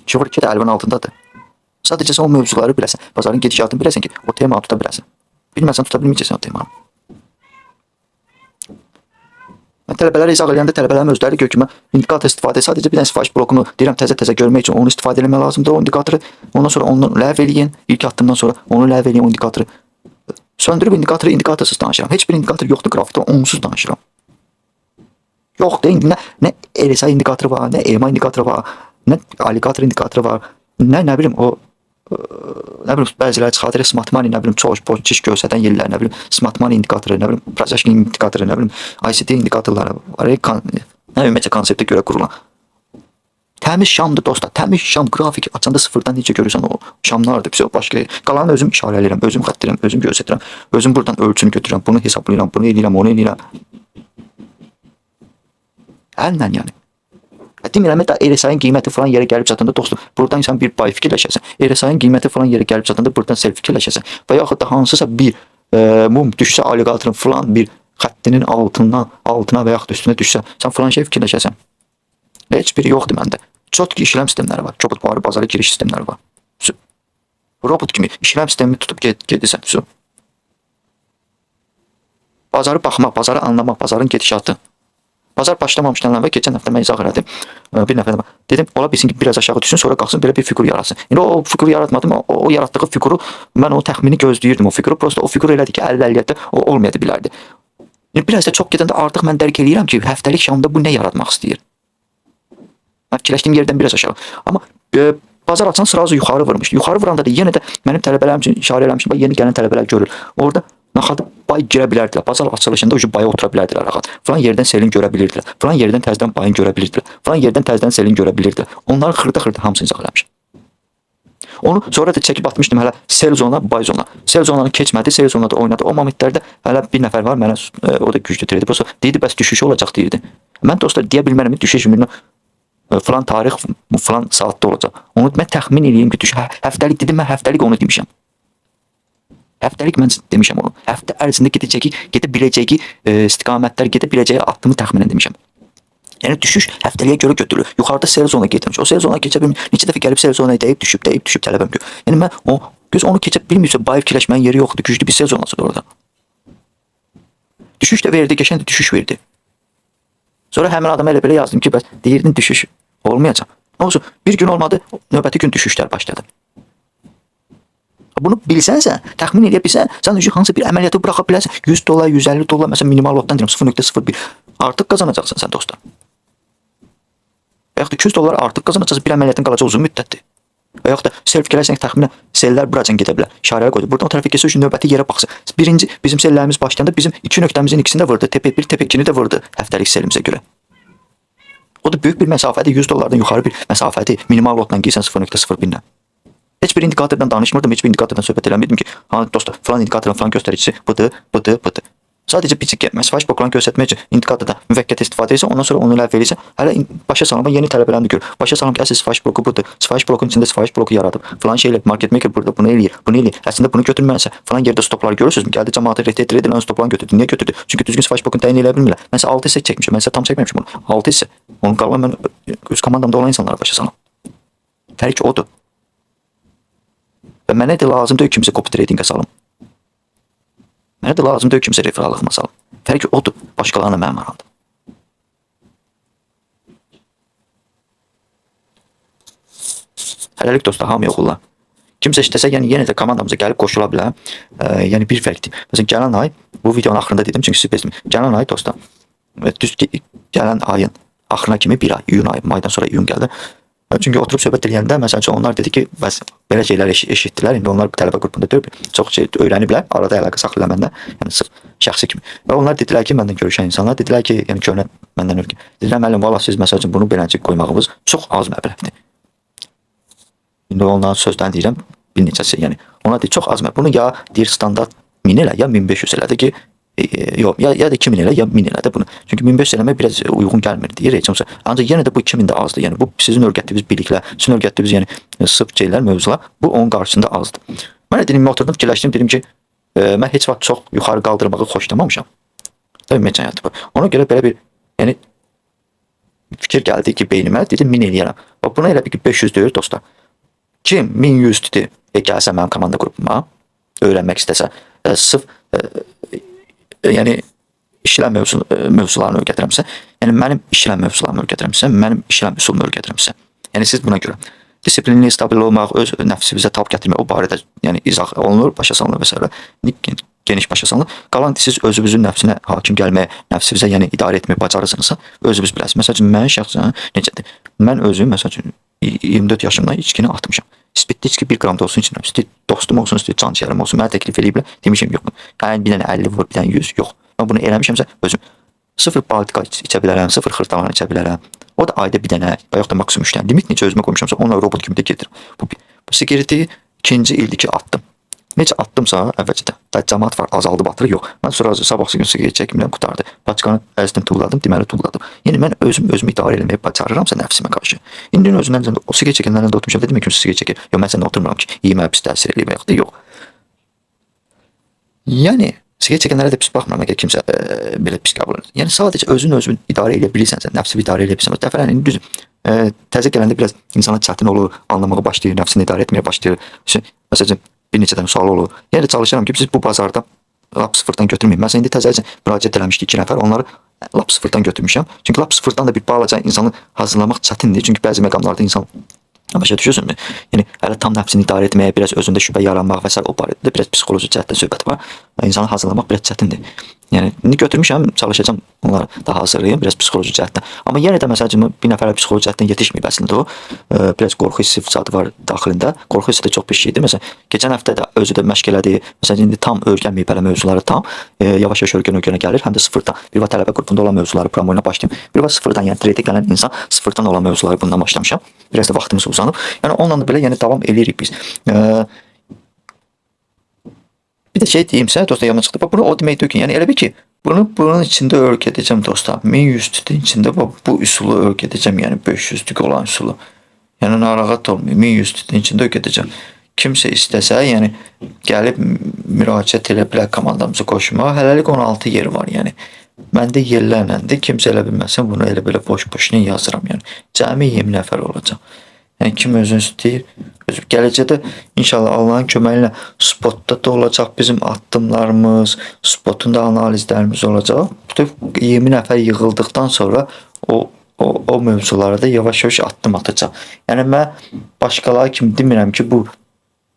Şöhrət də əlvanın altındadır. Sadəcə sən o mövzuları biləsən, bazarın gedişatını biləsən ki, o temanı tuta biləsən. Bilməsən tuta bilməyəcəksən o temanı. Mən tələbələrə izah edəndə tələbələrin özləri gör ki, mən indikator istifadə sadəcə bir dənə sifariş blokunu deyirəm təzə görmək üçün onu istifadə etmək lazımdır o indikatoru. Ondan sonra onu ləğv eləyin, ilk addımdan sonra onu ləğv eləyin o indikatoru. Söndürüb indikatorsuz danışıram. Heç bir indikator yoxdur qrafikdə, onsuz danışıram. Yoxdur, indi nə RSI indikatoru var, nə EMA indikatoru var, nə alligator indikatoru var, nə bilim o bəziləri çıxardır, smart money, nə bilim, çox çiş göstərən yerlər, nə bilim, smart money indikatoru, nə bilim, projection indikatoru, nə bilim, ICT indikatorları var, nə ümumiyyətcə konseptə görə qurulan. Təmiz şamdır dostlar, təmiz şam, qrafik açanda sıfırdan necə görürsən o şamlardır, bir başqa. Qalanı özüm işarə edirəm, özüm xətt edirəm, özüm göstərirəm, özüm buradan ölçünü götürürəm, bunu hesablayıram, bunu eləyirəm, onu eləyirəm. Əllə yəni. Demirəm, RSI-nin qiyməti falan yerə gəlib çatanda dostum, buradan sən bir pay fikirləşəsən. RSI-nin qiyməti falan yerə gəlib çatanda buradan sel fikirləşəsən. Və yaxud da hansısa bir mum düşsə alligatorun falan bir xəttinin altına və yaxud üstünə düşsə, sən falan şey fikirləşəsən. Heç biri yoxdur məndə. Çotki işləm sistemləri var. Çobut buharı bazara giriş sistemləri var. Robot kimi işləm sistemini tutup gedirsən. Bazarı baxmaq, bazarı anlamaq, bazarın gedişatı. Bazar başlamamışdan əvvəl keçən həftə mən izah elədim. Bir nəfərə dedim, ola bilsin ki, biraz aşağı düşsün, sonra qalxsın belə bir figur yaratsın. İndi o figuru yaratmadım, o yaratdığı figuru mən o təxmini gözləyirdim. O figuru prosta o figur elədi ki, 50-50-də o olmaya da bilərdi. İndi biraz da çox gedəndə artıq mən dərk eləyirəm ki, həftəlik şamda bu nə yaratmaq istəyir. Mən fikirləşdiyim yerdən biraz aşağı. Amma bazar açan sırası yuxarı vurmuş. Yuxarı vuranda da yenə də mənim tələbələrim üçün işarə eləmişim. Yeni gələn tələbələr görür. Orada naxadı bay girə bilərdilər. Bazar açılışında ucu baya otura bilərdilər rahat. Falan yerdən selin görə bilirdilər. Falan yerdən təzədən bayın görə bilirdilər. Falan yerdən təzədən selin görə bilirdilər. Onları xırda hamısını izah eləmişim. Onu sonra da çəkib atmışdım hələ sel zona, bay zona. Sel zonanı keçmədi, sel zonada oynadı. O momentlərdə hələ bir nəfər var, mənə o da güc götürürdü. Prosta deyirdi, bəs düşüş olacaq deyirdi. Mən dostlar deyə bilmərəm, düşüş falan tarix, falan saatda olacaq. Onu mən təxmin edeyim ki, həftəlik dedim, mən həftəlik onu demişəm. Həftəlik mən demişəm onu. Həftə ərzində gedə biləcəyi istiqamətlər, gedə biləcəyi addımı təxminən demişəm. Yəni düşüş həftəliyə görə götürülür. Yuxarıda sel zona getirmiş. O sel zona keçə bilmir. Neçə dəfə gəlib sel zonaya dəyib düşüb tələbəm gör. Yəni mən onu keçə bilmirsə, bayıb fikirləşməyin yeri yoxdur. Güclü bir sel zonasıdır orada. Düşüş də verdi, geçən də düşüş verdi. Sonra həmin adama elə belə yazdım ki, bəs deyirdin düşüş olmayacaq. Nə olsun, bir gün olmadı, növbəti gün düşüşlər başladı. Bunu bilsənsə, təxmin edə bilsən, sən hansısa bir əməliyyatı bıraxa bilərsən. 100 dollar, 150 dollar, məsələn minimal lotdan deyirəm 0.01. Artıq qazanacaqsan sən dostlar. Və yaxud da 200 dollar artıq qazanacaqsan, bir əməliyyatın qalacağı uzun müddətdir. Və yaxud da sel fikirləşsən təxminən sellər buracan gedə bilər. İşarəyə qoydu. Buradan o tərəfə keçsə üçün növbəti yerə baxsın. Birinci bizim sellərimiz başlayanda bizim 2 nöqtəmizin ikisini də vurdu. Tepe 1, tepe 2-ni də vurdu həftəlik selimizə görə. O da böyük bir məsafədir. 100 dollardan yuxarı bir məsafədir. Minimal lotla geysən 0.01-dən. Heç bir indikatordan danışmırdım, heç bir indikatordan söhbət eləmirdim ki, dostlar, falan indikatorun falan göstəricisi budur. Sadəcə biçik sifariş bloklarını göstərmək üçün indikatordan müvəqqəti istifadə edirsən, ondan sonra onu ləğv edirsən. Hələ başa salım, yeni tələbələrini də gör. Başa salım ki, əsas sifariş bloku budur. Sifariş blokunun içində sifariş bloku yaradıb. Falan şeylə market maker burada bunu eləyir. Əslində bunu götürməlisən. Falan yerdə stopları görürsünüzmü? Gəldi cəmaatı retet edən stoplarını götürdü. Niyə götürdü? Çünki düzgün sifariş blokunu təyin edə bilmirlər. Mən isə 6 hissə çəkmişəm. Mən isə tam çəkməmişəm onu. 6 hissə. Onun qalan mən öz komandamda olan insanlara başa salım. Fərq odur. Və mənə də lazım deyil kimsə copy tradingə salım. Mənə də lazım deyil kimsə referallığıma salım. Fərqi odur, başqalarına mənim aramda. Hələlik dostlar, hamıya uğurlar. Kimsə istəsə, yəni yenə də komandamıza gəlib qoşula bilər. Yəni bir fərqdir. Məsələn, gələn ay, bu videonun axırında dedim, çünki siz bezdim. Gələn ay dostlar, düz gələn ayın axırına kimi bir ay, iyun ayı, maydan sonra iyun gəldi. Çünki oturub söhbət edəndə məsəl üçün onlar dedi ki, bəs belə şeylər eşitdilər. İndi onlar tələbə qrupunda deyil, çox şey öyrəniblər, arada əlaqə saxlayırlar məndən, yəni sırf şəxsi kimi. Və onlar dedilər ki, məndən görüşən insanlar dedilər ki, yəni köhnə məndən öyrən. Dedilər müəllim, valla siz məsəl üçün bunu beləncə qoymağınız çox az məbləğdir. İndi onların sözlərini deyirəm, bir neçəsi, yəni ona deyir çox az məbləğ. Bunu ya deyir standart 1000 elə, ya 1500 elədir ki, yox, ya da 2000 elə, ya 1000 elə də bunu. Çünki 1500 eləmək biraz uyğun gəlmir deyir heç olmasa. Ancaq yenə də bu 2000 də azdır. Yəni bu sizin öyrətdiyiniz biliklər, sizin öyrətdiyiniz yəni sırf şeylər, mövzular bu onun qarşısında azdır. Mən də dedim, oturdum, fikirləşdim, dedim ki, mən heç vaxt çox yuxarı qaldırmağı xoşlamamışam. Ümumiyyətlə həyatı bu. Ona görə belə bir yəni fikir gəldi ki, beynimə, dedim 1000 eləyərəm. Və buna elə bir ki 500 deyir dostlar. Kim 1100-dir, gəlsə mənim komanda qrupuma öyrənmək istəsə, sırf yəni işləm mövzularını öyrədirəmsə, yəni mənim işləm mövzularımı öyrədirəmsə, mənim işləm üsulunu öyrədirəmsə. Yəni siz buna görə disiplinli, stabil olmaq, öz nəfsimizə tab gətirmək, o barədə yəni izah olunur, başa salınır və s. Geniş başa salınır. Qalan siz özünüzün nəfsinə hakim gəlməyə, nəfsinizə yəni idarə etməyə bacarırsınızsa, özünüz biləsiniz. Məsəl üçün mən şəxsən necədir? Mən özüm məsəl üçün 24 yaşımda içkini atmışam. İspitli içki 1 qram da olsun içmirəm. İstəyir dostum olsun, istəyir canciyərim olsun. Mənə təklif eləyiblər. Demişəm yox. Yəni bir dənə 50 vur, bir dənə 100 yox. Mən bunu eləmişəmsə özüm 0 baltika içə bilərəm, 0 xırdalan içə bilərəm. O da ayda bir dənə, və yaxud da maksimum işləyən. Limit necə özümə qoymuşamsa, onunla robot kimi də gedirəm. Bu sigareti ikinci ildir ki atdım. Necə atdımsa əvvəlcədə. Cəmaat var, azaldı batırı yox. Mən sonra sabahsı gün sigaret çəkimdən qutardı. Paçkanı əzdən tulladım, deməli tulladım. Yəni mən özümü idarə etməyə bacarıramsa nəfsimə qarşı. İndi özündən o sigaret çəkənlərlə də oturmuşam. Dedim ki, sigaret çəkir. Yox, mən səndən oturmuram ki, yemə pis təsir eləyir və yaxud da yox. Yəni Siqaret çəkənlərə də pis baxmıram əgər kimsə belə pis qəbul edir. Yəni sadəcə özün idarə edə bilirsənsə, nəfsini idarə edə bilirsən. Dəfələrlə düz təzə gələndə biraz insana çətin olur, anlamağa başlayır, nəfsini idarə etməyə başlayır. Məsələn, bir neçə dənə sual olur. Yəni də çalışıram ki, siz bu bazarda lap sıfırdan götürməyin. Məsələn, indi təzəcə müraciət eləmişdik 2 nəfər, onları lap sıfırdan götürmüşəm. Çünki lap sıfırdan da bir balaca insanı hazırlamaq çətindir. Çünki bəzi məqamlarda insan başa düşürsünüzmü? Yəni hələ tam nəfsini idarə etməyə, biraz özündə şübhə yaranmaq və s. o barədə biraz psixoloji cəhətdən söhbət var. İnsanı hazırlamaq biraz çətindir. Yəni indi götürmüşəm, çalışacağam onları daha hazırlayım biraz psixoloji cəhətdən. Amma yenə də məsələn bir nəfərə psixoloji cəhətdən yetişməyib əslində o. Biraz qorxu hissi zadı var daxilində. Qorxu hissi də çox bir şeydir. Məsələn, keçən həftə də özü də məşq elədi. Məsələn, indi tam öyrənməyib hələ mövzuları tam. Yavaş-yavaş öyrənə gəlir, həm də sıfırdan. Bir vaxt tələbə qrupunda olan mövzuları promoyuna başlayım. Bir vaxt sıfırdan, yəni treydə gələn insan sıfırdan olan mövzuları bundan başlamışam. Biraz da vaxtımız uzanıb. Yəni onunla da belə yəni davam eləyirik biz. Bir də şey deyimsə, dostlar yaman çıxdı. Bunu o demək deyil ki, yəni elə bir ki, bunun içində öyrədəcəm dostlar. 1100-lükün içində bu üsulu öyrədəcəm, yəni 500-lük olan üsulu. Yəni narahat olmayın, 1100-lükün içində öyrədəcəm. Kimsə istəsə, yəni gəlib müraciət elə bilər komandamızı qoşmağa. Hələlik 16 yer var, yəni. Məndə yerlərləndir. Kimsə elə bilməsin, bunu elə belə boş-boşuna yazıram, yəni. Cəmi 20 nəfər olacaq. Yəni kim özünü istəyir, gələcəkdə inşallah Allahın köməyi ilə spotda da olacaq bizim addımlarımız, spotun da analizlərimiz olacaq. Bütün 20 nəfər yığıldıqdan sonra o mövzulara da yavaş-yavaş addım atacaq. Yəni mən başqaları kimi demirəm ki, bu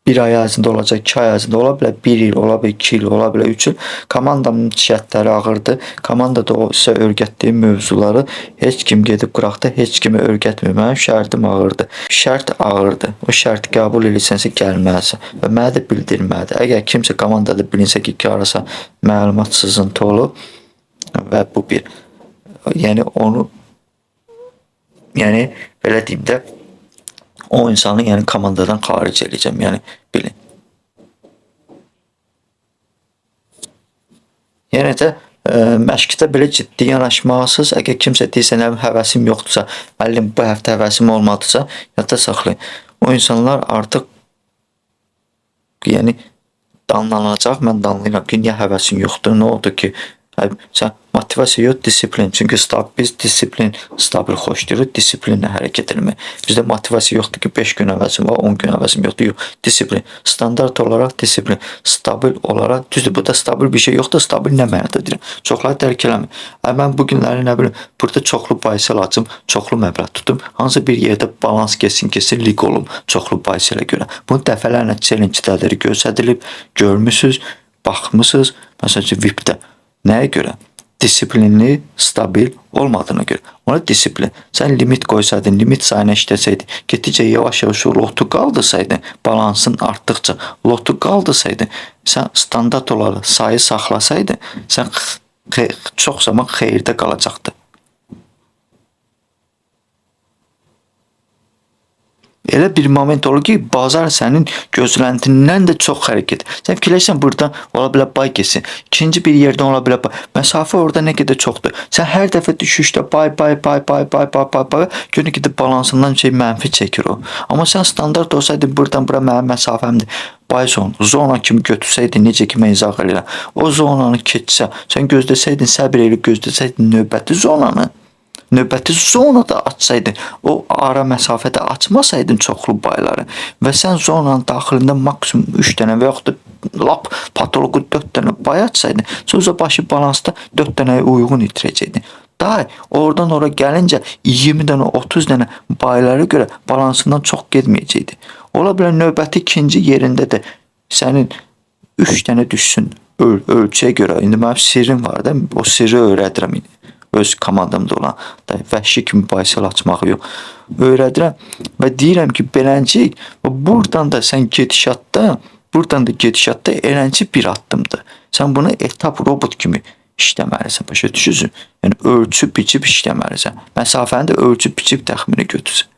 1 ay ərzində olacaq, 2 ay ərzində ola bilər, 1 il, ola bilər, 2 il, ola bilər, 3 il. Komandamın şərtləri ağırdır. Komandada o sizə öyrətdiyim mövzuları heç kim gedib qıraqda heç kimi öyrətmir. Mənim şərtim ağırdır. Şərt ağırdır. O şərti qəbul edirsənsə gəlməlisən və mənə də bildirməlidir. Əgər kimsə komandada bilinsə ki, harasa məlumat sızıntı olub və bu bir, yəni onu, yəni belə deyim də, o insanı yəni komandadan xaric edəcəm, yəni bilin. Yəni də məşqdə belə ciddi yanaşmalısınız. Əgər kimsə deyirsə nə həvəsim yoxdursa, müəllim bu həftə həvəsim olmadısa, yadda saxlayın. O insanlar artıq yəni danlanacaq. Mən danlayıram ki, niyə həvəsin yoxdur? Nə oldu ki? Sən motivasiya yox, disiplin. Çünki biz disiplin stabil xoşlayırıq, disiplinlə hərəkət etmək. Bizdə motivasiya yoxdur ki, 5 gün əvəzim var, 10 gün əvəzim yoxdur. Yox, disiplin. Standart olaraq disiplin, stabil olaraq, düzdür, burada stabil bir şey yoxdur, stabil nə mənada deyirəm. Çoxları dərk eləmir. Mən bu günləri nə bilim, burada çoxlu bahisəl açım, çoxlu məbləğ tutum, hansı bir yerdə balans kesin, lig olum, çoxlu bahisələ görə. Bunu dəfələrlə challenge-ləri göstərilib, görmüsünüz, baxmısınız, məsələn, VIP-də. Nəyə görə? Disiplinli, stabil olmadığına görə. Ona disiplin. Sən limit qoysaydın, limit sayına işləsəydin, getdikcə yavaş-yavaş lotu qaldırsaydın, balansın artdıqca lotu qaldırsaydın, sən standart olaraq sayı saxlasaydın, sən çox zaman xeyirdə qalacaqdı. Elə bir moment olur ki, bazar sənin gözləntindən də çox hərəkət. Sən fikirləşsən buradan ola bilər bay keçsin. İkinci bir yerdən ola bilər bay. Məsafə orada nə qədər çoxdur. Sən hər dəfə düşüşdə bay, görünür ki, balansından mənfi çəkir o. Amma sən standart olsaydın buradan bura mənim məsafəmdir. Bay zona kimi götürsəydin, necə ki mən izah edirəm. O zonanı keçsə, sən gözləsəydin, səbir eləyib gözləsəydin növbəti zonanı. Növbəti zonada açsaydın, o ara məsafədə açmasaydın çoxlu bayları və sən zonanın daxilində maksimum 3 dənə və yaxud da lap patoloqu 4 dənə bay açsaydın, sözə başı balansda 4 dənəyə uyğun itirəcəydin. Daha oradan ora gəlincə 20 dənə, 30 dənə baylara görə balansından çox getməyəcəkdi. Ola bilər növbəti ikinci yerində də sənin 3 dənə düşsün ölçüyə görə. İndi mənim sirrim var da, o sirri öyrədirəm indi. Öz komandamda olan vəhşi kimi bahisəl açmağı yox. Öyrədirəm və deyirəm ki, beləncik, buradan da sən gedişatda eləncə bir addımdır. Sən bunu etap robot kimi işləməlisən, başa düşürsün. Yəni, ölçüb, biçib işləməlisən. Məsafəni də ölçüb, biçib təxmini götürsün.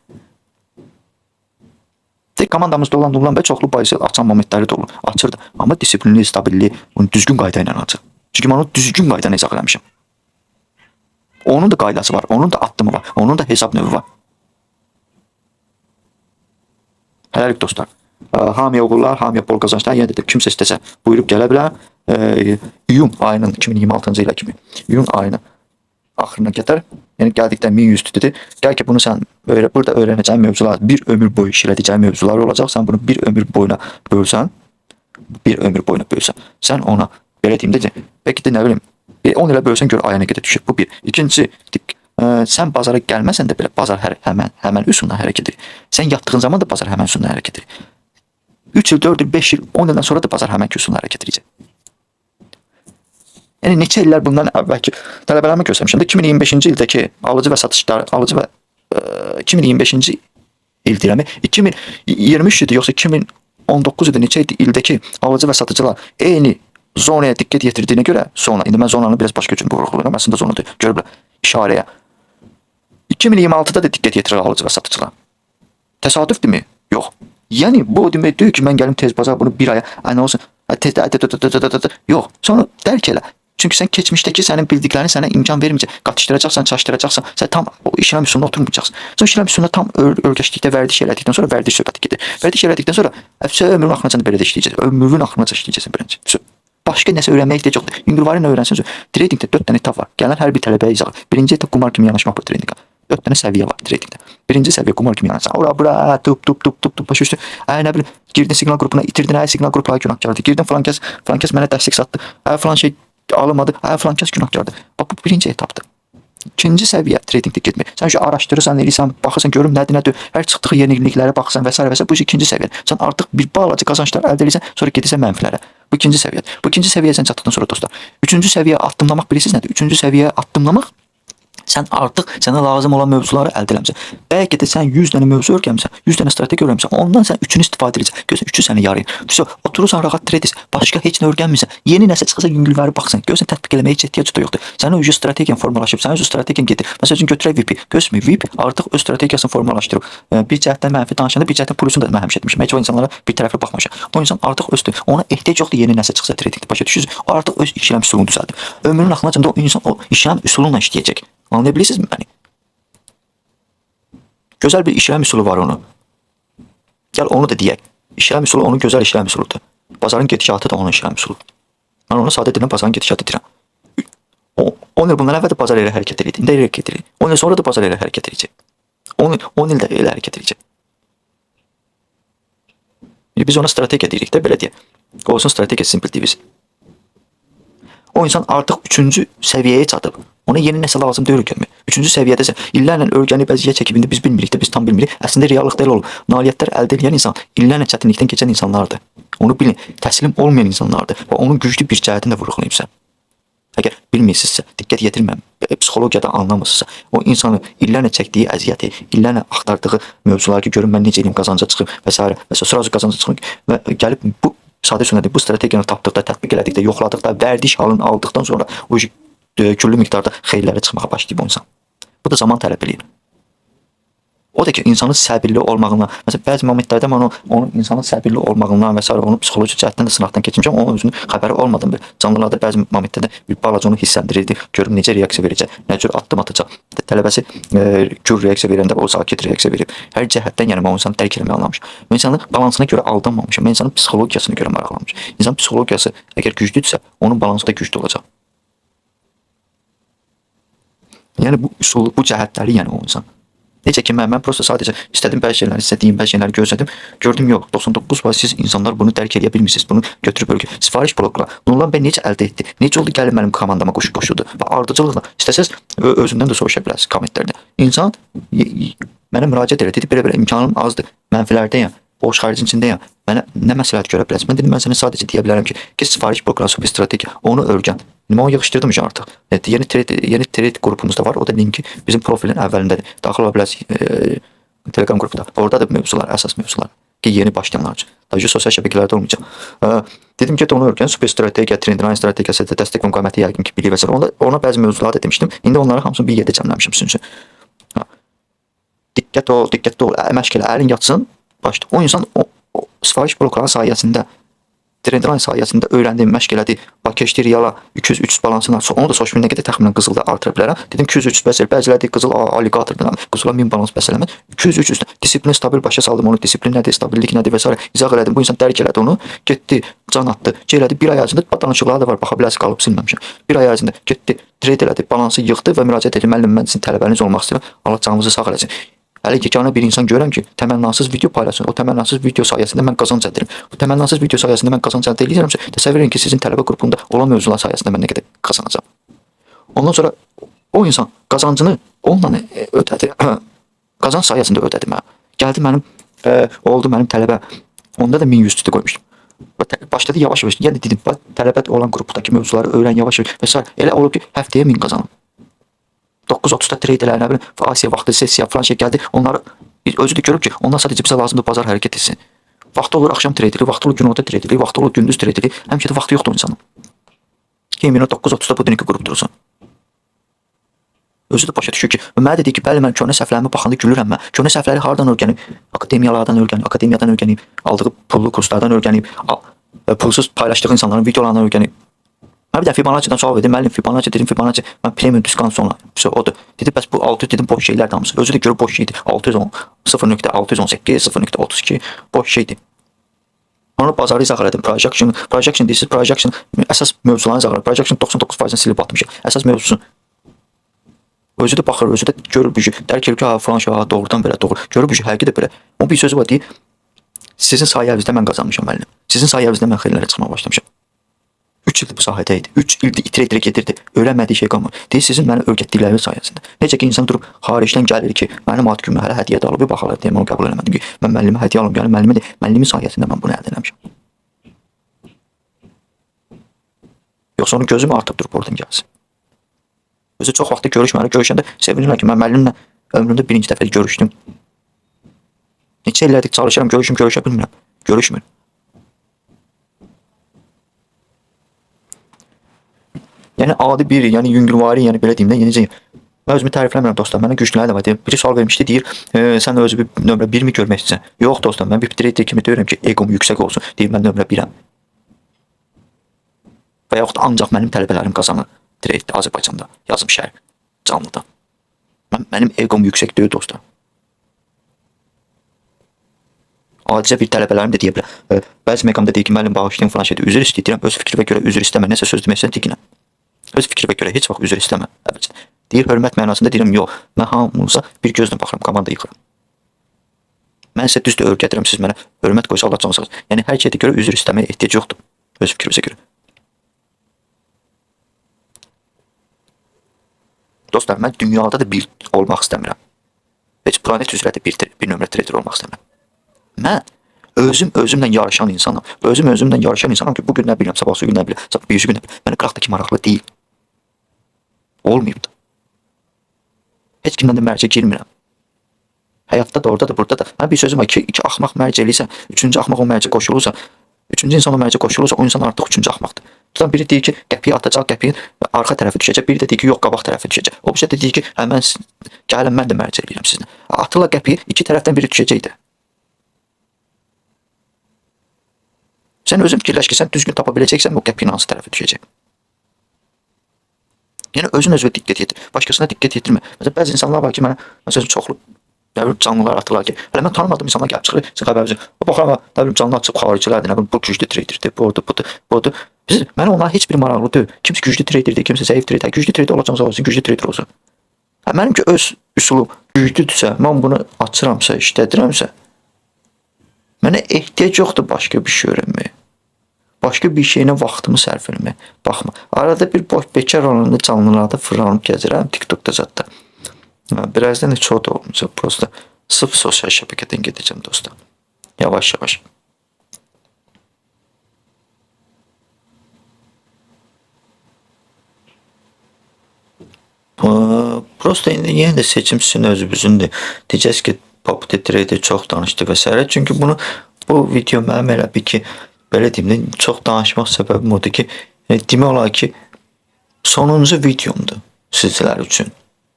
Komandamızda olan və çoxlu bahisəl açan momentləri də olur. Açırdı. Amma disiplinli, stabilli, bunu düzgün qayda ilə açır. Çünki mən onu düzgün qayda ilə izah eləmişəm. Onun da qaydası var, onun da addımı var, onun da hesab növü var. Hələlik dostlar, hamiyə uğurlar, hamiyə bol qazançlar, yenə dedim, kimsə istəsə buyurub gələ bilər. iyun ayının 2026-cı ilə kimi iyun ayının axırına qədər, yəni gəldikdə 1100 dedi. Gəl ki bunu sən burada öyrənəcəyin mövzular, bir ömür boyu işlədəcəyin mövzular olacaq. Sən bunu bir ömür boyuna bölsən, sən ona belə deyim də, bəlkə də nə bilim 10 ilə bölsən gör aya nə qədər düşür. Bu bir. İkincisi, sən bazara gəlməsən də belə bazar həmən üsuluna hərəkət edir. Sən yatdığın zaman da bazar həmən üsuluna hərəkət edir. 3 il, 4 il, 5 il, 10 ildən sonra da bazar həmən üsuluna hərəkət edəcək. Yəni neçə illər bundan əvvəlki tələbələrimə göstərmişəm də 2025-ci ildəki alıcı və satışlar, 2025-ci il deyirəm, 2023 idi yoxsa 2019 idi, neçə idi ildəki alıcı və satıcılar eyni zonaya diqqət yetirdiyinə görə zona, indi mən zonanı biraz başqa üçün vurğuluyorum, əslində zonadır, görüblər işarəyə. 2026-da da diqqət yetirir alıcı və satıcılar. Təsadüfdürmü? Yox. Yəni bu demək deyil ki, mən gəlim tez bazar bunu bir aya, nə olsun, yox, sonra dərk elə. Çünki sən keçmişdəki sənin bildiklərini sənə imkan verməyəcək. Qatışdıracaqsan, çaşdıracaqsan, sən tam o işləm üsuluna oturmayacaqsan. Sən işləm üsuluna tam örgəşdikdə, vərdiş elədikdən sonra vərdiş söhbəti gedir. Vərdiş elədikdən sonra ömrün axırıncı belə də işləyəcəksən. Ömrün axırıncı işləyəcəksən birinci. Başqa nəsə öyrənməyə ehtiyac yoxdur. İngiliscə öyrənsən. Tradingdə 4 dənə etap var. Gələn hər bir tələbəyə izah. Birinci etap qumar kimi yanaşmaq bu tradingə. 4 dənə səviyyə var tradingdə. Birinci səviyyə qumar kimi yanaşsan. Ora bura tup baş üstü. Nə bilim, girdin siqnal qrupuna, itirdin, siqnal qrupları günahkardır. Girdin falan kəs mənə dəstək satdı. Falan şey alınmadı. Falan kəs günahkardır. Bax bu birinci etapdır. İkinci səviyyə tradingdə getmək. Sən şu araşdırırsan, eləyirsən, baxırsan, görüm nədir. Hər çıxdığı yeniliklərə baxırsan və s. Bu ikinci səviyyə. Sən artıq bir balaca qazançlar əldə edirsən, sonra gedirsən mənfilərə. Bu ikinci səviyyə. Bu ikinci səviyyəyə sən çatdıqdan sonra dostlar. Üçüncü səviyyə addımlamaq bilirsiniz nədir? Üçüncü səviyyə addımlamaq sən artıq sənə lazım olan mövzuları əldə eləmisən. Bəlkə də sən 100 dənə mövzu öyrənmisən, 100 dənə strategiya öyrənmisən. Ondan sən 3-ünü istifadə edəcəksən. Görsən 3-ü sənə yarayır. Oturursan rahat trade edirsən. Başqa heç nə öyrənmirsən. Yeni nəsə çıxsa yüngülləri baxsan. Görsən tətbiq eləməyə heç ehtiyac da yoxdur. Sənin öz strategiyan formalaşıb, sənin öz strategiyan gedir. Məsəl üçün götürək VIP. Görsən VIP artıq öz strategiyasını formalaşdırıb. Bir cəhətdən mənfi danışanda bir cəhətdən plusunu da mən həmişə etmişəm. Heç o insanlara bir tərəfə baxmamışam. O insan artıq özdür. Ona ehtiyac yoxdur yeni nəsə çıxsa tradingdə. Başa düşürsüz? O artıq öz işləm üsulunu düzəldib. Ömrünün axırıncında o insan o işləm üsulunla işləyəcək. Anlaya bilirsinizmi məni? Gözəl bir işləm üsulu var onun. Gəl onu da deyək. İşləm üsulu onun gözəl işləm üsuludur. Bazarın gedişatı da onun işləm üsulu. Mən ona sadə deyirəm, bazarın gedişatı deyirəm. 10 il bundan əvvəl də bazar elə hərəkət edirdi. İndi elə hərəkət edir. 10 il sonra da bazar elə hərəkət edəcək. 10 ildə elə hərəkət edəcək. Biz ona strategiya deyirik də, belə deyək. Olsun strategiya simple diviz. O insan artıq 3-cü səviyyəyə çatıb. Ona yeni nəsə lazım deyil görmək. 3-cü səviyyədəsə illərlə öyrənib əziyyət çəkib indi biz bilmirik də, biz tam bilmirik. Əslində reallıqda elə olur. Nailiyyətlər əldə edən insan illərlə çətinlikdən keçən insanlardır. Onu bilin, təslim olmayan insanlardır və onun güclü bir cəhətini də vurğulayıbsa. Əgər bilmirsinizsə, diqqət yetirməm, psixologiyada anlamırsınızsa, o insanı illərlə çəkdiyi əziyyəti, illərlə axtardığı mövzular ki, görün mən necə eləyim qazanca çıxım və s. və sırası qazanca çıxım və gəlib bu sadə sünədir, bu strategiyanı tapdıqda, tətbiq elədikdə, yoxladıqda, vərdiş halını aldıqdan sonra o küllü miqdarda xeyirlərə çıxmağa başlayıb o insan. Bu da zaman tələb eləyir. O da ki, insanın səbirli olmağından, məsələn, bəzi momentlərdə mən onun insanın səbirli olmağından və s. onu psixoloji cəhətdən də sınaqdan keçmişəm, onun özünün xəbəri olmadan bir canlılarda bəzi momentlərdə bir balaca onu hissləndirirdi, görüm necə reaksiya verəcək, nə cür addım atacaq. Tələbəsi gür reaksiya verəndə o sakit reaksiya verib. Hər cəhətdən yəni mən o insanı dərk eləməyə anlamışam. Mən insanın balansına görə aldanmamışam, mən insanın psixologiyasına görə maraqlanmışam. İnsan psixologiyası əgər güclüdürsə, onun balansı da güclü olacaq. Yəni bu üsulu, bu cəhətləri yəni o insan. Necə ki, mən prosta sadəcə istədim bəzi şeyləri, istədiyim bəzi şeyləri gözlədim. Gördüm, yox, 99% siz insanlar bunu dərk edə bilmirsiniz. Bunu götürüb sifariş blokla. Bununla mən necə əldə etdi? Necə oldu gəlib mənim komandama qoşuldu? Və ardıcılıqla istəsəz özündən də soruşa bilərsiniz kommentlərdə. İnsan mənə müraciət elədi, dedi, belə imkanım azdır. Mənfilərdəyəm, borc xaricin içindəyəm. Mənə nə məsləhət görə bilərsən? Mən dedim, mən sənə sadəcə deyə bilərəm ki, sifariş blokları bir strategiya, onu öyrən. Mən onu yığışdırdım artıq. Yeni trade qrupumuzda var. O da linki bizim profilin əvvəlindədir. Daxil ola bilərsiniz Telegram qrupda. Orada da mövzular, əsas mövzular ki, yeni başlayanlar üçün. Daha sosial şəbəkələrdə olmayacaq. Dedim ki, onu öyrən. Super strategiya, trendline strategiyası, dəstək müqaviməti yəqin ki, bilir və s. Ona bəzi mövzular da demişdim. İndi onları hamısını bir yerdə cəmləmişəm sizin üçün. Diqqət ol, məşq elə, əlin yatsın. Başda o insan o sifariş blokları sayəsində Trendline sayəsində öyrəndim, məşq elədi. Bakı Riyala 200-300 balansını, onu da social media qədər təxminən qızılda artıra bilərəm. Dedim 200-300 bəs bəziləri qızıl alligatordur. Qızıla 1000 balans bəs eləmir. 200-300 disiplin stabil başa saldım onu. Disiplin nədir, stabillik nədir və s. izah elədim. Bu insan dərk elədi onu. Getdi, can atdı. Elədi 1 ay ərzində danışıqları da var. Baxa bilərsiniz, qalıb silməmişəm. 1 ay ərzində getdi, trade elədi, balansı yığdı və müraciət etdi. Müəllim, mən sizin tələbəniz olmaq istəyirəm. Allah canınızı sağ eləsin. Hələ yeganə bir insan görürəm ki, təmənnasız video paylaşsın. O təmənnasız video sayəsində mən qazanc əldə edirəm. Bu təmənnasız video sayəsində mən qazanc əldə edirəmsə, təsəvvür edin ki, sizin tələbə qrupunda olan mövzular sayəsində mən nə qədər qazanacağam. Ondan sonra o insan qazancını onunla ödədi. Qazanc sayəsində ödədi mənə. Gəldi mənim oldu mənim tələbə. Onda da 1100 tutu qoymuşdum. Başladı yavaş-yavaş. Yəni dedim, tələbə olan qrupdakı mövzuları öyrən yavaş-yavaş və s. Elə olub ki, həftəyə 1000 qazanım. 9:30-da trade eləyə, nə bilim, Asiya vaxtı, sessiya falan şey gəldi. Onları özü də görüb ki, onlar sadəcə bizə lazımdır bazar hərəkət etsin. Vaxtı olur axşam trade edilir, vaxtı olur günorta trade edilir, vaxtı olur gündüz trade edilir. Həmişə də vaxtı yoxdur insanın. Kim 9:30-da bu dünkü qrup dursun. Özü də başa düşür ki, mənə dedi ki, bəli mən köhnə səhvlərimi baxanda gülürəm mən. Köhnə səhvləri hardan öyrənib? Akademiyalardan öyrənib, akademiyadan öyrənib, aldığı pullu kurslardan öyrənib, pulsuz paylaşdığı insanların videolarından öyrənib. Mən bir də Fibonacci'dən sual verdim. Müəllim Fibonacci dedim, Fibonacci mən premium diskant sonra. Odur. Dedi bəs bu 600 dedim boş şeylər də hamısı. Özü də görüb boş şeydi. 610, 0.618, 0.32 boş şeydi. Onu bazarı izah elədim. Projection this is projection. Əsas mövzularını izah elədim. Projection 99%-ni silib atmışam. Əsas mövzusu. Özü də baxır, özü də görür ki, dərk edir ki, falan şey doğrudan belə doğru. Görür ki, həqiqi də belə. O bir sözü var deyir. Sizin sayənizdə mən qazanmışam müəllim. Sizin sayənizdə mən xeyirlərə çıxmağa başlamışam. 3 ildir bu sahədə idi. 3 ildir itirə-itirə gedirdi. Öyrənmədiyi şey qalmır. Deyir, sizin mənə öyrətdikləriniz sayəsində. Necə ki, insan durub xaricdən gəlir ki, mənim ad günümə hələ hədiyyə də alıb, bir baxarlar, deyim, onu qəbul eləmədim ki, mən müəllimə hədiyyə alım, gəlin müəllimin sayəsində mən bunu əldə eləmişəm. Yoxsa onun gözüm artıb durub oradan gəlsin. Özü çox vaxtda görüşəndə sevinirlər ki, mən müəllimlə ömrümdə birinci dəfə görüşdüm. Neçə illərdir çalışıram, görüşə bilmirəm. Görüşmür. Yəni adi biri, yəni yüngülvari, yəni belə deyim də, yenicə mən özümü tərifləmirəm dostlar. Mənə güclüləri də var. Biri sual vermişdi, deyir, sən özü bir nömrə 1 mi görmək istəyirsən? Yox dostlar, mən bir trader kimi deyirəm ki, eqom yüksək olsun. Deyir, mən nömrə 1-əm. Və yaxud da ancaq mənim tələbələrim qazanır trade Azərbaycanda, yazım şəhər, canlıda. Mənim eqom yüksək deyil dostlar. Adicə bir tələbələrim də deyə bilər. Bəzi məqamda deyir ki, müəllim bağışlayın falan şeydir. Üzr istəyirəm, öz fikrimə görə üzr istəmə. Nəsə söz demək istəyirəm, dikinəm. Öz fikrimə görə heç vaxt üzr istəmə. Deyir, hörmət mənasında deyirəm, yox. Mən hamınıza bir gözlə baxıram, komanda yıxıram. Mən sizə düzdür öyrədirəm, siz mənə hörmət qoysa Allah canı sağ olsun. Yəni hər şeydə görə üzr istəməyə ehtiyac yoxdur. Öz fikrimizə görə. Dostlar, mən dünyada da bir olmaq istəmirəm. Heç planet üzrə də bir nömrə trader olmaq istəmirəm. Mən özümlə yarışan insanım. Özümlə yarışan insanım ki, bugün nə bilirəm, sabahsı gün nə bilirəm, sabah birisi gün nə bilirəm. Mənə qıraqdakı maraqlı deyil. Olmayıb da. Heç kimdən də mərcə girmirəm. Həyatda da, orada da, burada da. Mən bir sözüm var ki, 2 axmaq mərcə eləyirsə, 3-cü axmaq o mərcə qoşulursa, 3-cü insan o mərcə qoşulursa, o insan artıq 3-cü axmaqdır. Tutan biri deyir ki, qəpiyi atacaq, qəpiyin arxa tərəfi düşəcək, biri də deyir ki, yox, qabaq tərəfi düşəcək. O birisi də deyir ki, gəlin mən də mərcə eləyirəm sizinlə. Atırlar qəpiyi, 2 tərəfdən biri düşəcəkdir. Sən özün fikirləş ki, sən düzgün tapa biləcəksən, o qəpiyin hansı tərəfi düşəcək. Yəni özünə diqqət yetir. Başqasına diqqət yetirmə. Məsələn, bəzi insanlar var ki, mənə məsələn çoxlu canlılar atırlar ki, hələ mən tanımadığım insanlar gəlib çıxır, sizin xəbərinizi. O baxıram, nə bilim canlı açıb xaricilərdir, nə bilim bu güclü traderdir, budur. Mənə onlar heç bir maraqlı deyil. Kimsə güclü traderdir, kimsə zəif trader. Güclü trader olacağım olsun, güclü trader olsun. Mənimki öz üsulum güclüdürsə, mən bunu açıramsa, işlədirəmsə, mənə ehtiyac yoxdur başqa bir şey öyrənməyə. Başqa bir şeyinə vaxtımı sərf etməyə. Baxma. Arada bir boş bekar olanda canlılarda fırlanıb gəzirəm TikTokda zətdə. Birazdan heç o da olmayacaq. Prosta sırf sosial şəbəkədən gedəcəm dostlar. Yavaş-yavaş. Prosta indi yenə də seçim sizin özünüzdür. Deyəcəksiniz ki, Popular Trader çox danışdı və s. Çünki bu video mənim elə bir ki, belə deyim, çox danışmaq səbəbim odur ki, demək olar ki, sonuncu videomdur sizlər üçün.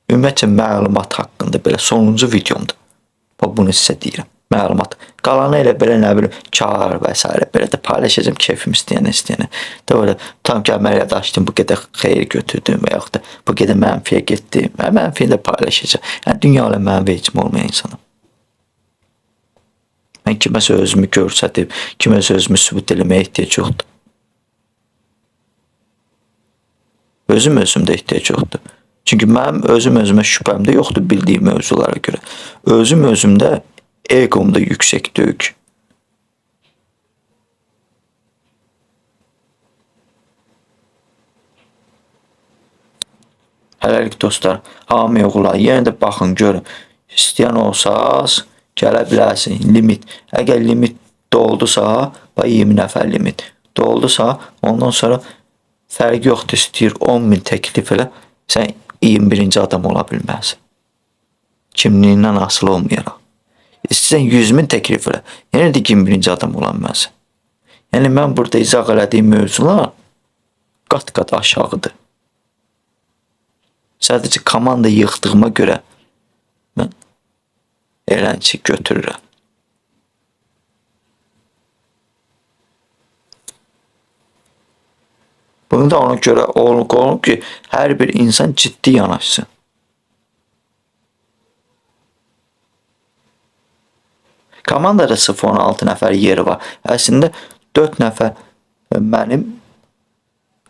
Ümumiyyətcə məlumat haqqında belə sonuncu videomdur. Bunu sizə deyirəm. məlumat. Qalanı elə belə nə bilim kar və s. belə də paylaşacağım keyfim istəyənə. Doğru. Tam ki əməliyyat açdım, bu qədər xeyir götürdüm və yaxud da bu qədər mənfiyə getdim. Mən mənfiyi də paylaşacağam. Yəni dünya ilə mənə vecim olmayan insanım. Mən kiməsə özümü göstərib, kiməsə özümü sübut eləməyə ehtiyac yoxdur. Özümdə ehtiyac yoxdur. Çünki mənim özümə şübhəm də yoxdur bildiyim mövzulara görə. Özümdə egom da yüksək deyil. Hələlik dostlar, hamıya uğurlar. Yenə də baxın, görün. İstəyən olsaz, gələ bilərsin. Limit. Əgər limit doldusa, 20 nəfər limit doldusa, ondan sonra fərqi yoxdur, istəyir 10.000 təklif elə, sən 21-ci adam ola bilməzsən. Kimliyindən asılı olmayaraq. İstəyirsən 100.000 təklif elə, yenə də 21-ci adam ola bilməzsən. Yəni mən burada izah elədiyim mövzular qat-qat aşağıdır. Sadəcə komanda yığdığıma görə mən eləncə götürürəm. Bunu da ona görə olub ki, hər bir insan ciddi yanaşsın. Komandada 0-16 nəfər yeri var. Əslində 4 nəfər mənim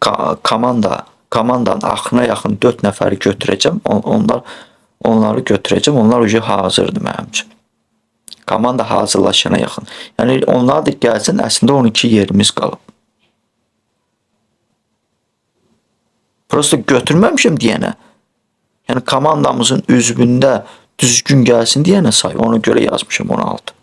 komandanın axırına yaxın 4 nəfəri götürəcəm. Onları götürəcəm. Onlar уже hazırdır mənim üçün. Komanda hazırlaşana yaxın. Yəni onlar da gəlsin, əslində 12 yerimiz qalıb. Prosta götürməmişim deyənə. Yəni komandamızın üzvündə düzgün gəlsin deyənə say. Ona görə yazmışım 16.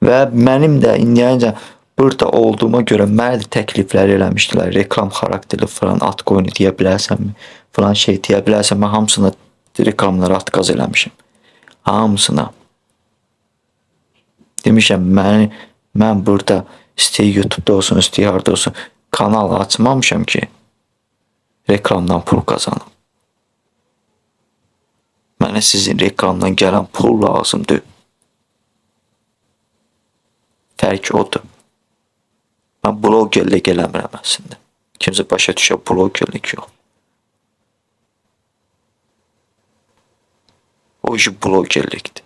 Və mənim də indiyəcə burada olduğuma görə mənə də təkliflər eləmişdilər. Reklam xarakterli falan altcoin deyə bilərsənmi? Falan şey deyə bilərsən. Mən hamısına reklamlara atqaz eləmişim. Hamısına. Demişəm, mən burada istəyir YouTube'da olsun, istəyir harda olsun, kanal açmamışam ki, reklamdan pul qazanım. Mənə sizin reklamdan gələn pul lazımdır. Fərq odur. Mən blogerlik eləmirəm əslində. Kimsə başa düşə blogerlik yox. O işi blogerlikdir.